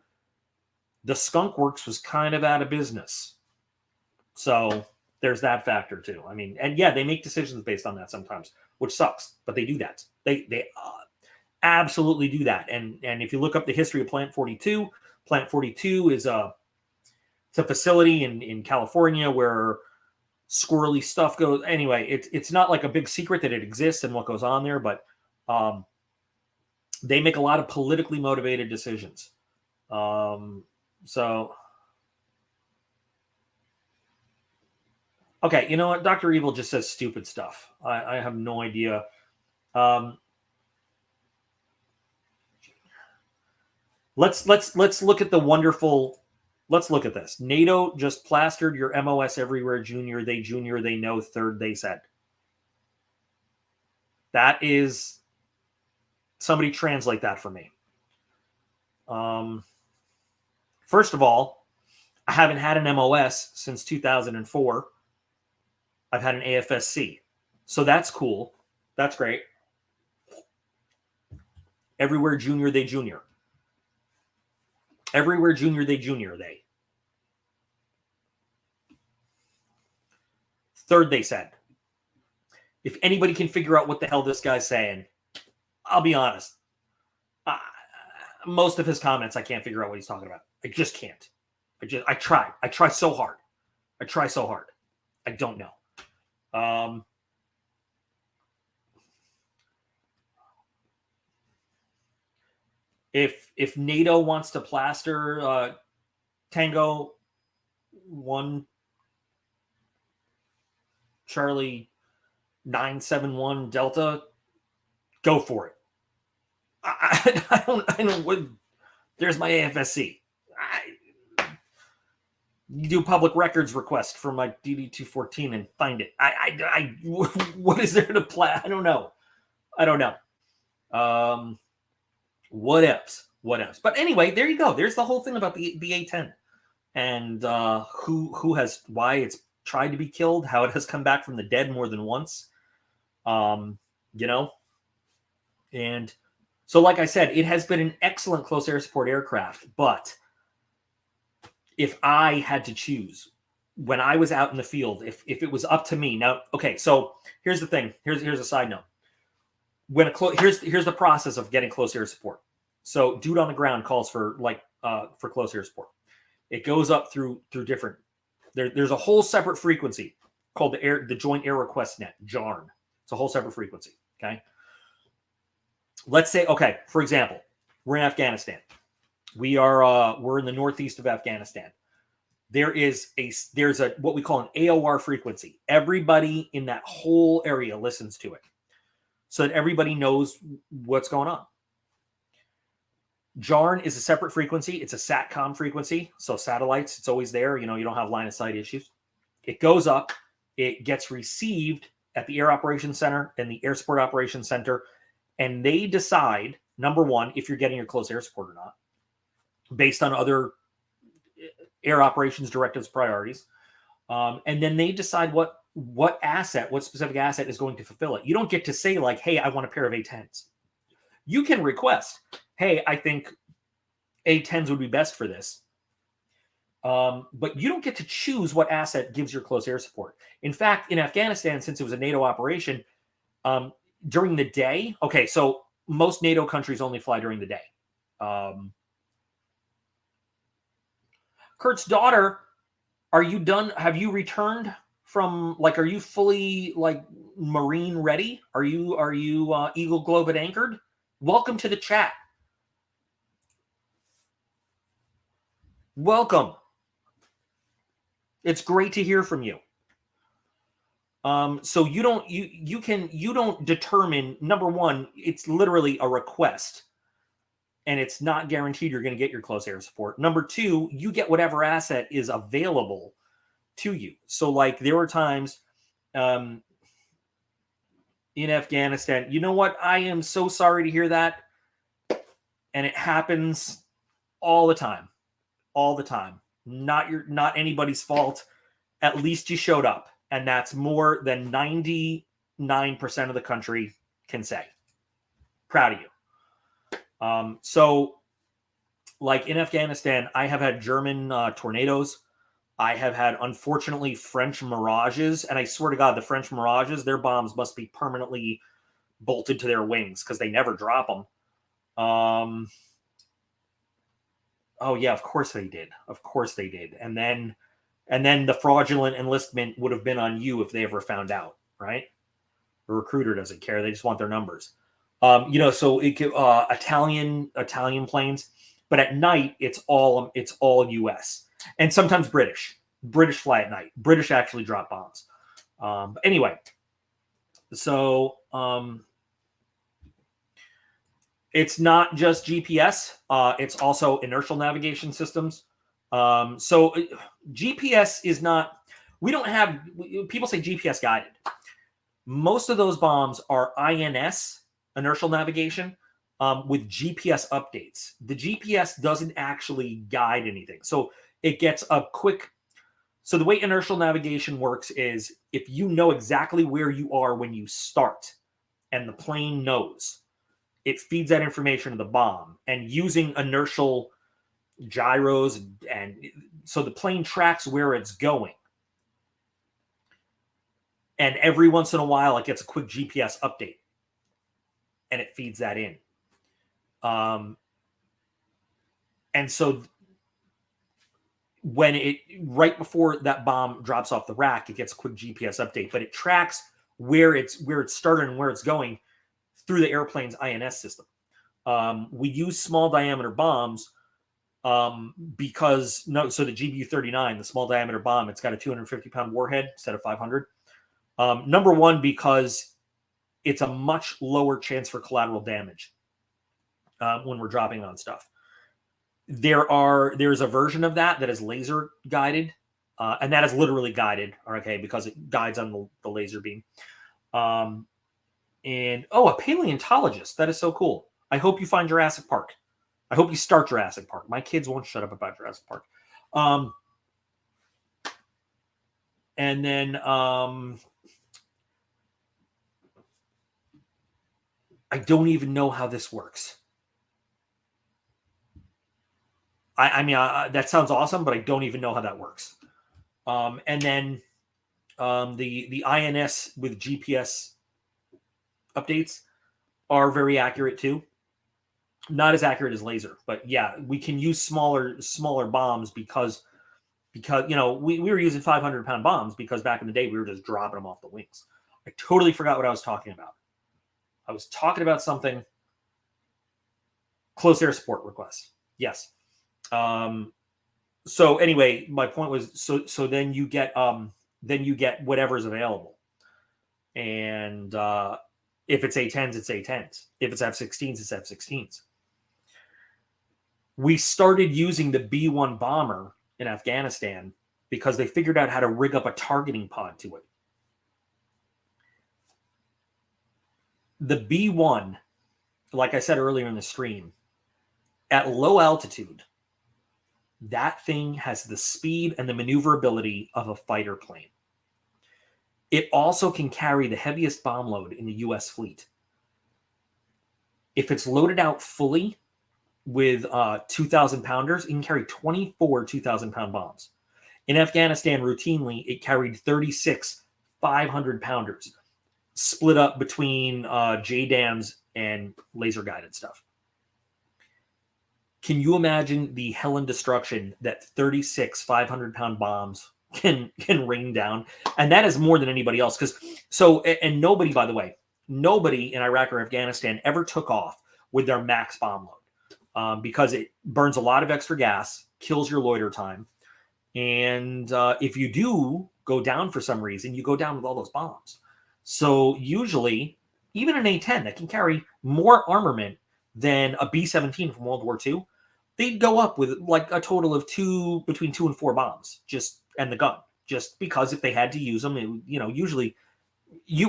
the Skunk Works was kind of out of business. So there's that factor too. I mean, and yeah, they make decisions based on that sometimes, which sucks, but they do that. They absolutely do that. And if you look up the history of Plant 42, Plant 42 is it's a facility in California where squirrely stuff goes. Anyway, it's not like a big secret that it exists and what goes on there, but they make a lot of politically motivated decisions. So, okay, you know what? Dr. Evil just says stupid stuff. I have no idea. Let's look at the wonderful. Let's look at this. NATO just plastered your MOS everywhere. Junior, they know. Third, they said. That is. Somebody translate that for me. First of all, I haven't had an MOS since 2004. I've had an AFSC. So that's cool. That's great. Everywhere junior, they junior. Everywhere junior, they junior, they. Third, they said. If anybody can figure out what the hell this guy's saying, I'll be honest. Most of his comments, I can't figure out what he's talking about. I just can't. I try. I try so hard. I don't know. If NATO wants to plaster Tango 1 Charlie 971 Delta, go for it. I don't. There's my AFSC. You do a public records request for my DD-214 and find it. What is there to play? I don't know. What else? But anyway, there you go. There's the whole thing about the A-10 and why it's tried to be killed, how it has come back from the dead more than once. And so, like I said, it has been an excellent close air support aircraft. But if I had to choose when I was out in the field, if it was up to me now, okay. So here's the thing. Here's a side note. Here's the process of getting close air support. So dude on the ground calls for close air support. It goes up through different. There's a whole separate frequency called the Joint Air Request Net, JARN. It's a whole separate frequency. Okay. Let's say, okay, for example, we're in Afghanistan. We're in the northeast of Afghanistan. There's a what we call an AOR frequency. Everybody in that whole area listens to it, so that everybody knows what's going on. JARN is a separate frequency. It's a SATCOM frequency. So satellites, it's always there. You don't have line of sight issues. It goes up. It gets received at the Air Operations Center and the Air Support Operations Center. And they decide, number one, if you're getting your close air support or not, based on other air operations directives priorities. And then they decide what specific asset is going to fulfill it. You don't get to say like, hey, I want a pair of A-10s. You can request, hey, I think A-10s would be best for this. But you don't get to choose what asset gives your close air support. In fact, in Afghanistan, since it was a NATO operation, during the day, okay, so most NATO countries only fly during the day. Kurt's daughter, are you done? Have you returned from, are you fully, Marine ready? Are you Eagle Globe and anchored? Welcome to the chat. Welcome. It's great to hear from you. So you don't determine, number one, it's literally a request, and it's not guaranteed you're going to get your close air support. Number two, you get whatever asset is available to you. So like there were times in Afghanistan, you know what? I am so sorry to hear that. And it happens all the time. All the time. Not anybody's fault. At least you showed up. And that's more than 99% of the country can say. Proud of you. So, like in Afghanistan, I have had German tornadoes. I have had, unfortunately, French mirages. And I swear to God, the French mirages, their bombs must be permanently bolted to their wings because they never drop them. Oh, yeah, of course they did. Of course they did. And then the fraudulent enlistment would have been on you if they ever found out, right? The recruiter doesn't care. They just want their numbers. So it could, Italian planes, but at night it's all U.S. and sometimes British. British fly at night. British actually drop bombs. But anyway, so it's not just GPS. It's also inertial navigation systems. So GPS is not, we don't have, people say GPS guided. Most of those bombs are INS, inertial navigation, with GPS updates. The GPS doesn't actually guide anything. So it gets a quick, so the way inertial navigation works is if you know exactly where you are when you start and the plane knows, it feeds that information to the bomb, and using inertial gyros, and so the plane tracks where it's going. And every once in a while, it gets a quick GPS update, and it feeds that in. And so when right before that bomb drops off the rack, it gets a quick GPS update, but it tracks where it's started and where it's going through the airplane's INS system. We use small diameter bombs because so the GBU-39, the small diameter bomb, it's got a 250-pound warhead instead of 500. Number one, because it's a much lower chance for collateral damage when we're dropping on stuff. There's a version of that is laser guided, and that is literally guided, okay, because it guides on the laser beam. And a paleontologist. That is so cool. I hope you find Jurassic Park. I hope you start Jurassic Park. My kids won't shut up about Jurassic Park. And then I don't even know how this works. I mean, that sounds awesome, but I don't even know how that works. And then the INS with GPS updates are very accurate too. Not as accurate as laser, but yeah, we can use smaller bombs because we were using 500-pound bombs because back in the day we were just dropping them off the wings. I totally forgot what I was talking about. I was talking about something. Close air support requests. Yes. So anyway, my point was so then you get whatever's available, and if it's A-10s, it's A-10s. If it's F-16s, it's F-16s. We started using the B-1 bomber in Afghanistan because they figured out how to rig up a targeting pod to it. The B-1, like I said earlier in the stream, at low altitude, that thing has the speed and the maneuverability of a fighter plane. It also can carry the heaviest bomb load in the U.S. fleet. If it's loaded out fully with 2,000-pounders, it can carry 24 2,000-pound bombs. In Afghanistan, routinely, it carried 36 500-pounders, split up between JDAMs and laser-guided stuff. Can you imagine the hell and destruction that 36 500-pound bombs can rain down? And that is more than anybody else. And nobody, by the way, nobody in Iraq or Afghanistan ever took off with their max bomb load because it burns a lot of extra gas, kills your loiter time. And if you do go down for some reason, you go down with all those bombs. So usually, even an A-10 that can carry more armament than a B-17 from World War II, they'd go up with like a total of between 2 and 4 bombs, and the gun, just because if they had to use them, usually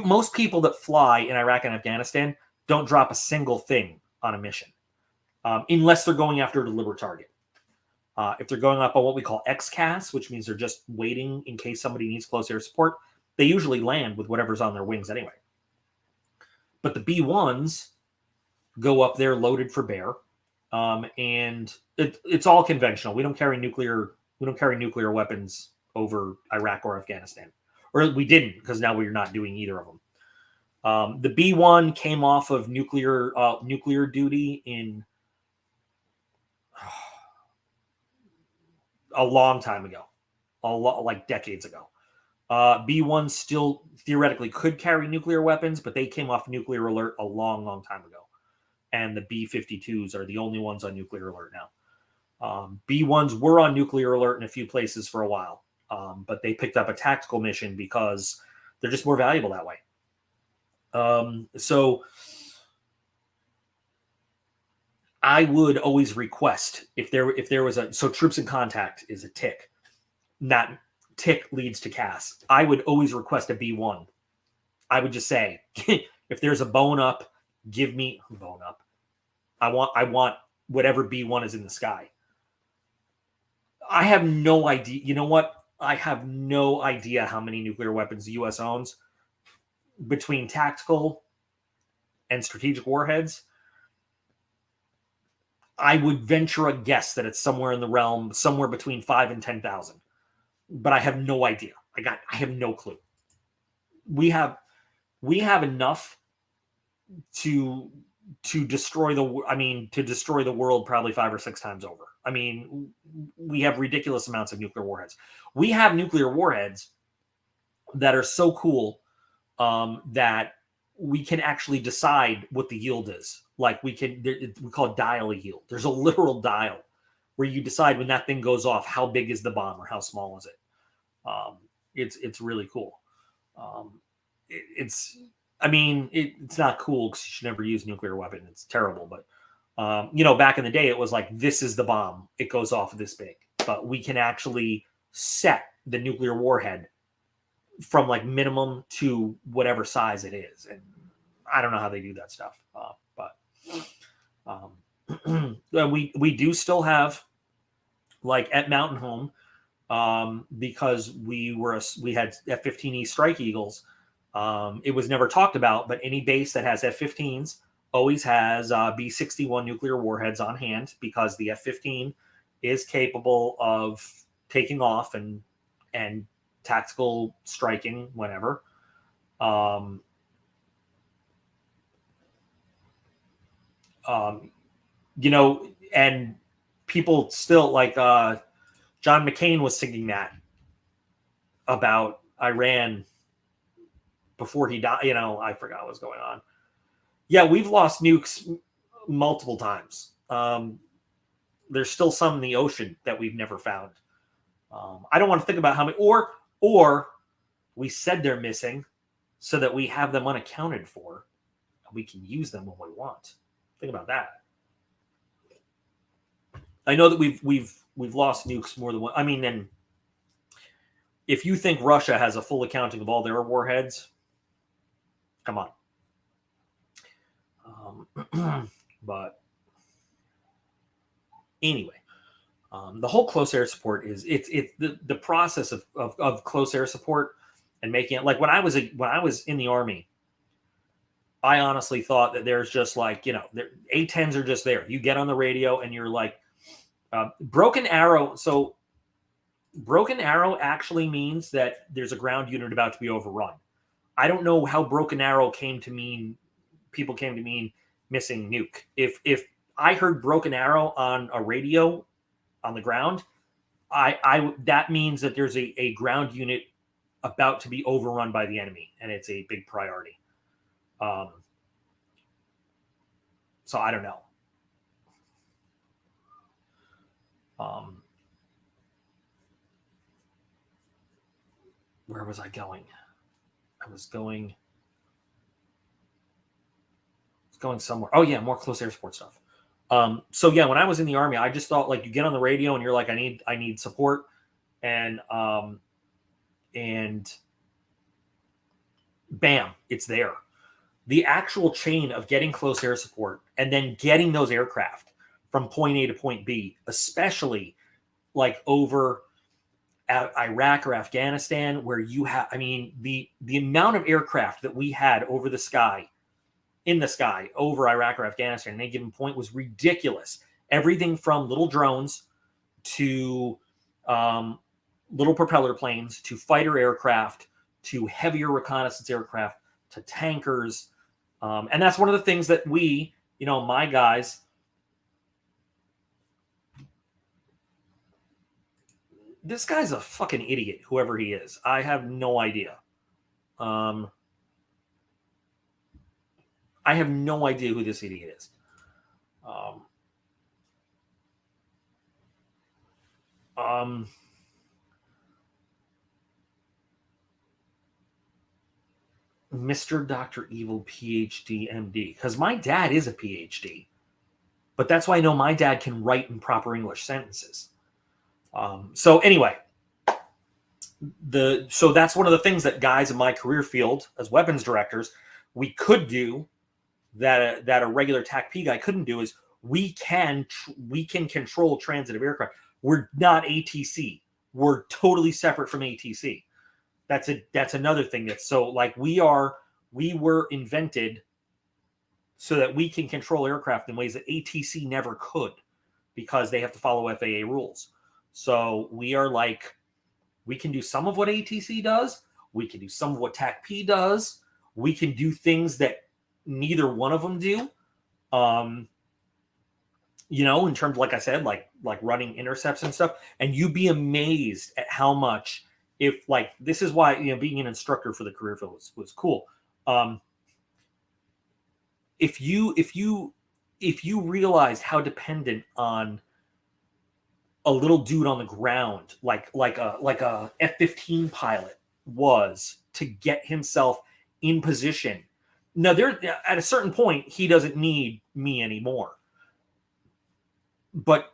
most people that fly in Iraq and Afghanistan don't drop a single thing on a mission, unless they're going after a deliberate target. If they're going up on what we call XCAS, which means they're just waiting in case somebody needs close air support, they usually land with whatever's on their wings anyway. But the B-1s go up there loaded for bear, and it's all conventional. We don't carry nuclear weapons over Iraq or Afghanistan, or we didn't, because now we're not doing either of them. The B-1 came off of nuclear duty in a long time ago, like decades ago. B-1 still theoretically could carry nuclear weapons, but they came off nuclear alert a long, long time ago. And the B-52s are the only ones on nuclear alert now. B-1s were on nuclear alert in a few places for a while, but they picked up a tactical mission because they're just more valuable that way. So I would always request if there was so troops in contact is a tick, not tick leads to CAS. I would always request a B-1. I would just say, if there's a bone up, give me a bone up. I want whatever B-1 is in the sky. I have no idea. You know what? I have no idea how many nuclear weapons the U.S. owns between tactical and strategic warheads. I would venture a guess that it's somewhere in the realm, somewhere between 5 and 10,000. But I have no idea. I have no clue. We have enough to destroy the world probably 5 or 6 times over. I mean, we have ridiculous amounts of nuclear warheads. We have nuclear warheads that are so cool that we can actually decide what the yield is. Like we call it dial yield. There's a literal dial where you decide when that thing goes off, how big is the bomb or how small is it? It's really cool. It's not cool because you should never use a nuclear weapon. It's terrible. But, back in the day, it was like, this is the bomb. It goes off this big. But we can actually set the nuclear warhead from like minimum to whatever size it is. And I don't know how they do that stuff. But we do still have, like at Mountain Home, because we had F-15E Strike Eagles. It was never talked about, but any base that has F-15s always has B-61 nuclear warheads on hand, because the F-15 is capable of taking off and tactical striking whenever. And people still like John McCain was singing that about Iran before he died. I forgot what was going on. Yeah, we've lost nukes multiple times. There's still some in the ocean that we've never found. I don't want to think about how many, or we said they're missing so that we have them unaccounted for. We can use them when we want. Think about that. I know that we've lost nukes more than one. I mean, and if you think Russia has a full accounting of all their warheads, come on. But anyway, the whole close air support is the process of close air support and making it, like when I was in the Army, I honestly thought that there's just like, A-10s are just there. You get on the radio and you're like, broken arrow. So broken arrow actually means that there's a ground unit about to be overrun. I don't know how broken arrow people came to mean missing nuke. If I heard broken arrow on a radio on the ground, that means that there's a ground unit about to be overrun by the enemy, and it's a big priority. So I don't know. where was I going? I was going somewhere. Oh yeah, more close air support stuff. So yeah, when I was in the Army, I just thought like you get on the radio and you're like, I need support, and bam, it's there. The actual chain of getting close air support and then getting those aircraft from point A to point B, especially like over Iraq or Afghanistan, where you have, I mean, the amount of aircraft that we had over the sky, in the sky, over Iraq or Afghanistan at any given point was ridiculous. Everything from little drones to little propeller planes to fighter aircraft to heavier reconnaissance aircraft to tankers. And that's one of the things that we, my guys, this guy's a fucking idiot, whoever he is. I have no idea. I have no idea who this idiot is. Mr. Dr. Evil PhD MD, because my dad is a PhD, but that's why I know my dad can write in proper English sentences. So anyway, so that's one of the things that guys in my career field as weapons directors, we could do that a regular TACP guy couldn't do, is we can control transitive aircraft. We're not ATC. We're totally separate from ATC. That's another thing that's so like we were invented so that we can control aircraft in ways that ATC never could, because they have to follow FAA rules. So we are like, we can do some of what ATC does. We can do some of what TACP does. We can do things that neither one of them do. In terms, like I said, like running intercepts and stuff. And you'd be amazed at how much, if like, this is why, being an instructor for the career field was cool. If you realized how dependent on a little dude on the ground, like a F-15 pilot was, to get himself in position. Now, at a certain point, he doesn't need me anymore. But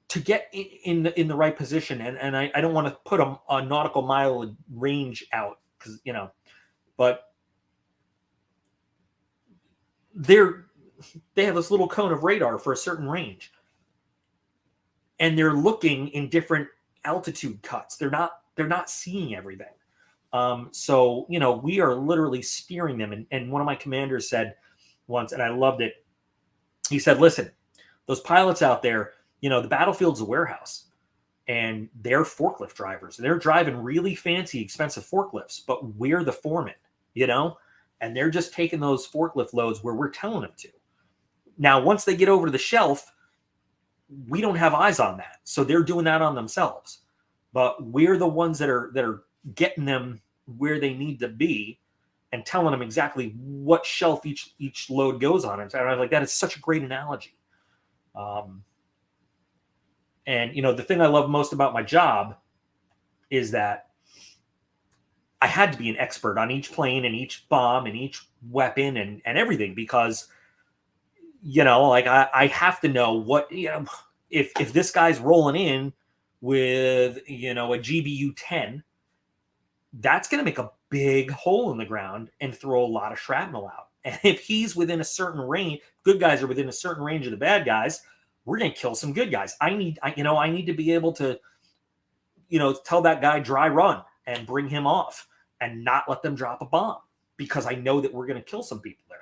to get in the right position, and I don't want to put a nautical mile range out, because but they have this little cone of radar for a certain range, and they're looking in different altitude cuts. They're not seeing everything. So we are literally steering them. And one of my commanders said once, and I loved it. He said, "Listen, those pilots out there, the battlefield's a warehouse, and they're forklift drivers. They're driving really fancy, expensive forklifts, but we're the foreman, and they're just taking those forklift loads where we're telling them to. Now, once they get over to the shelf, we don't have eyes on that. So they're doing that on themselves, but we're the ones that are getting them where they need to be and telling them exactly what shelf each load goes on." And I was like, that is such a great analogy. And the thing I love most about my job is that I had to be an expert on each plane and each bomb and each weapon and everything, because like I have to know what, if this guy's rolling in with a GBU-10, that's going to make a big hole in the ground and throw a lot of shrapnel out. And if he's within a certain range, good guys are within a certain range of the bad guys, we're going to kill some good guys. I need to be able to, tell that guy dry run and bring him off and not let them drop a bomb, because I know that we're going to kill some people there.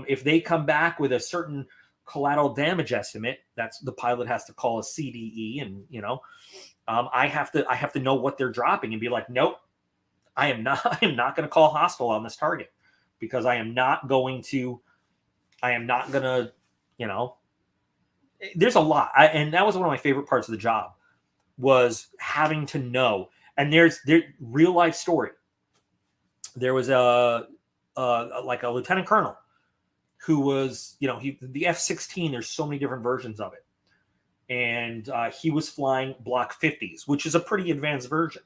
If they come back with a certain collateral damage estimate, that's the pilot has to call a CDE, and I have to know what they're dropping and be like, nope, I am not going to call hostile on this target, because I am not going to, there's a lot. And that was one of my favorite parts of the job, was having to know. And there's real life story. There was a lieutenant colonel who was, the F-16, there's so many different versions of it. And he was flying Block 50s, which is a pretty advanced version.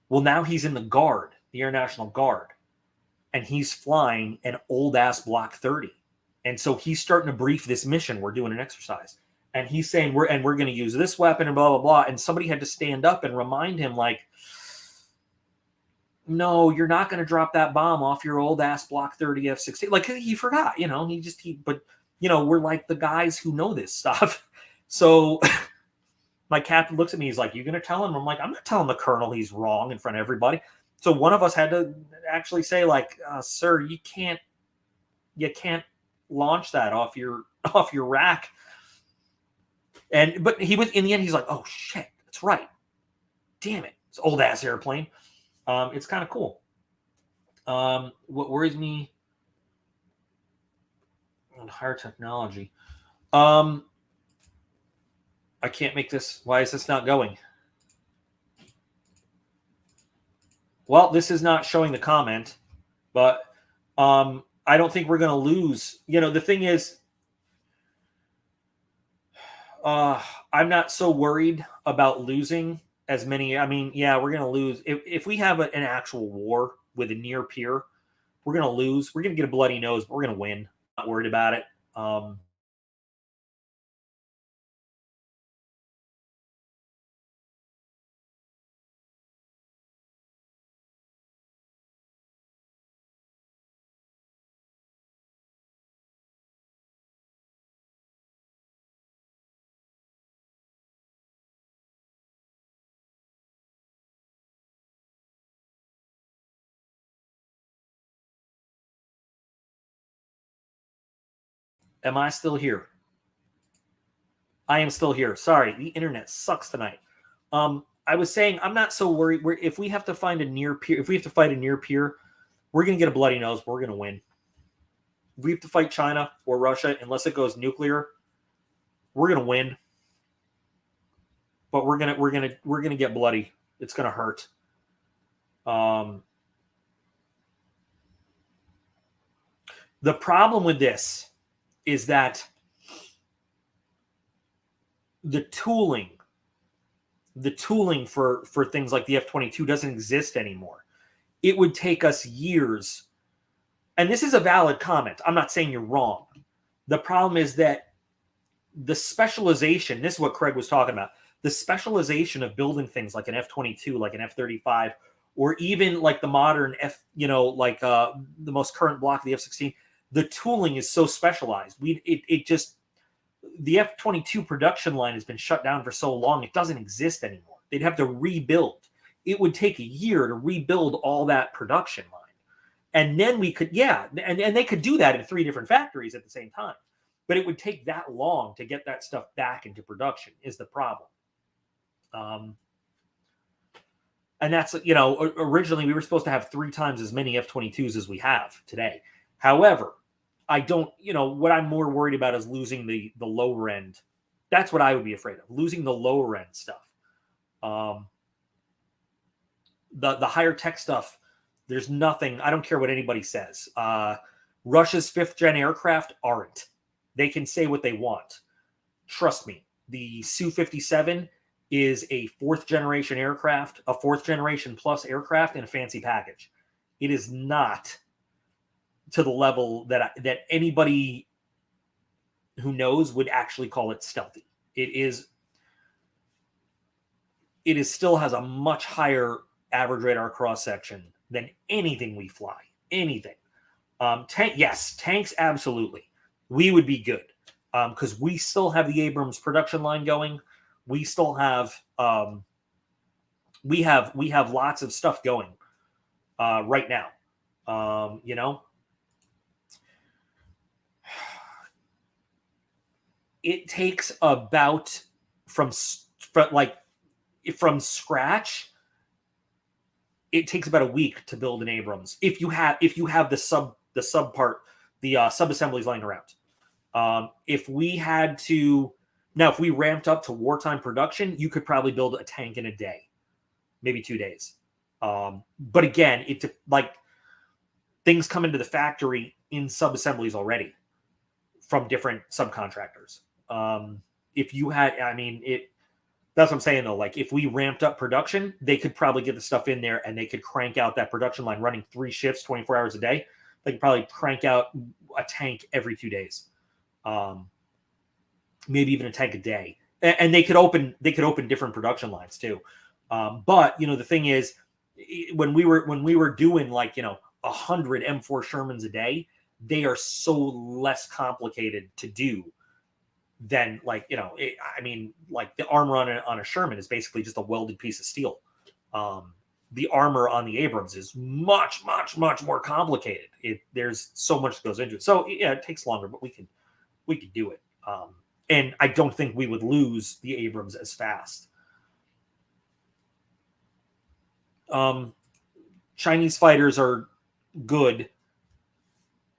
Well, now he's in the Guard, the Air National Guard, and he's flying an old-ass Block 30. And so he's starting to brief this mission. We're doing an exercise. And he's saying, we're going to use this weapon and blah, blah, blah. And somebody had to stand up and remind him, like, no, you're not going to drop that bomb off your old-ass Block 30 F-16. Like, he forgot, but, we're like the guys who know this stuff. So my captain looks at me. He's like, you going to tell him? I'm like, I'm not telling the colonel he's wrong in front of everybody. So one of us had to actually say, like, sir, you can't launch that off your rack. But he was, in the end, he's like, oh shit, that's right. Damn it. It's old ass airplane. It's kind of cool. What worries me on higher technology. I can't make this. Why is this not going? Well, this is not showing the comment, but I don't think we're going to lose. The thing is, I'm not so worried about losing as many. I mean, yeah, we're going to lose. If we have an actual war with a near peer, we're going to lose. We're going to get a bloody nose, but we're going to win. Not worried about it. Am I still here? I am still here. Sorry, the internet sucks tonight. I was saying I'm not so worried. If we have to find a near peer, if we have to fight a near peer, we're going to get a bloody nose, but we're going to win. If we have to fight China or Russia, unless it goes nuclear, we're going to win. But we're going to get bloody. It's going to hurt. The problem with this is that the tooling for things like the F-22 doesn't exist anymore. It would take us years. And this is a valid comment. I'm not saying you're wrong. The problem is that the specialization, this is what Craig was talking about, the specialization of building things like an F-22, like an F-35, or even like the modern the most current block of the F-16, the tooling is so specialized. The F-22 production line has been shut down for so long, it doesn't exist anymore. They'd have to rebuild. It would take a year to rebuild all that production line. And then we could, and they could do that in 3 different factories at the same time. But it would take that long to get that stuff back into production is the problem. And that's, originally we were supposed to have 3 times as many F-22s as we have today. However, I don't, what I'm more worried about is losing the lower end. That's what I would be afraid of, losing the lower end stuff. The higher tech stuff, there's nothing, I don't care what anybody says. Russia's 5th gen aircraft aren't. They can say what they want. Trust me, the Su-57 is a 4th generation aircraft, a 4th generation plus aircraft in a fancy package. It is not to the level that anybody who knows would actually call it stealthy. It still has a much higher average radar cross section than anything we fly. Anything. Tanks, absolutely. We would be good because we still have the Abrams production line going. We still have we have lots of stuff going right now. It takes about from scratch. It takes about a week to build an Abrams if you have the sub part, the sub assemblies lying around. If we ramped up to wartime production, you could probably build a tank in a day, maybe 2 days. But again, things come into the factory in sub assemblies already from different subcontractors. If you had, That's what I'm saying, though. Like, if we ramped up production, they could probably get the stuff in there and they could crank out that production line running 3 shifts, 24 hours a day. They could probably crank out a tank every 2 days, maybe even a tank a day. And they could open different production lines too. But the thing is, when we were doing 100 M4 Shermans a day, they are so less complicated to do than the armor on a Sherman is basically just a welded piece of steel. The armor on the Abrams is much, much, much more complicated. There's so much that goes into it. So yeah, it takes longer, but we could do it. And I don't think we would lose the Abrams as fast. Chinese fighters are good.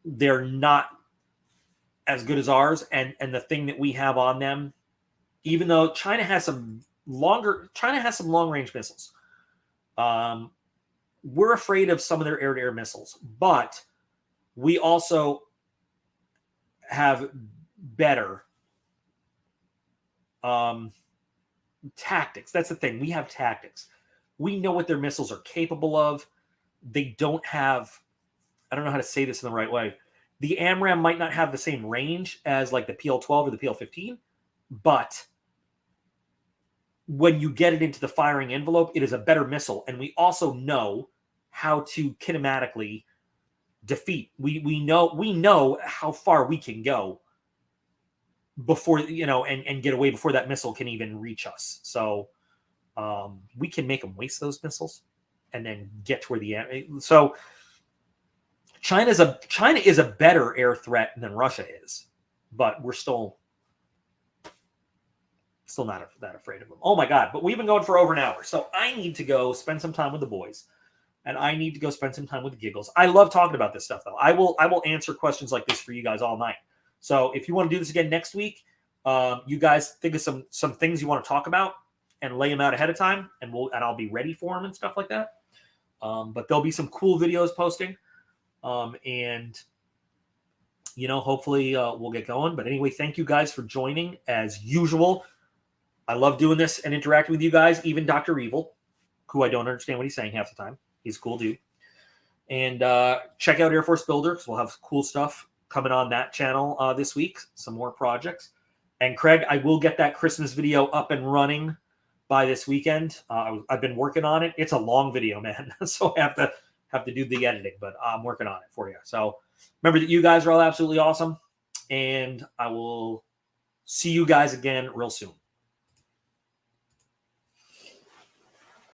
They're not as good as ours, and the thing that we have on them, even though China has some long-range missiles. We're afraid of some of their air-to-air missiles, but we also have better tactics. That's the thing. We have tactics. We know what their missiles are capable of. They don't have, I don't know how to say this in the right way. The AMRAAM might not have the same range as like the PL-12 or the PL-15, but when you get it into the firing envelope, it is a better missile. And we also know how to kinematically defeat. We know how far we can go before, and get away before that missile can even reach us. So we can make them waste those missiles and then get to where so China is a better air threat than Russia is, but we're still not that afraid of them. Oh my God. But we've been going for over an hour. So I need to go spend some time with the boys, and I need to go spend some time with the giggles. I love talking about this stuff though. I will answer questions like this for you guys all night. So if you want to do this again next week, you guys think of some things you want to talk about and lay them out ahead of time, and I'll be ready for them and stuff like that. But there'll be some cool videos posting. And hopefully we'll get going. But anyway, thank you guys for joining as usual. I love doing this and interacting with you guys, even Dr. Evil, who I don't understand what he's saying half the time. He's a cool dude. And check out Air Force Builder, because we'll have cool stuff coming on that channel this week, some more projects. And Craig, I will get that Christmas video up and running by this weekend. I've been working on it. It's a long video, man. So I have to do the editing, but I'm working on it for you. So remember that you guys are all absolutely awesome, and I will see you guys again real soon.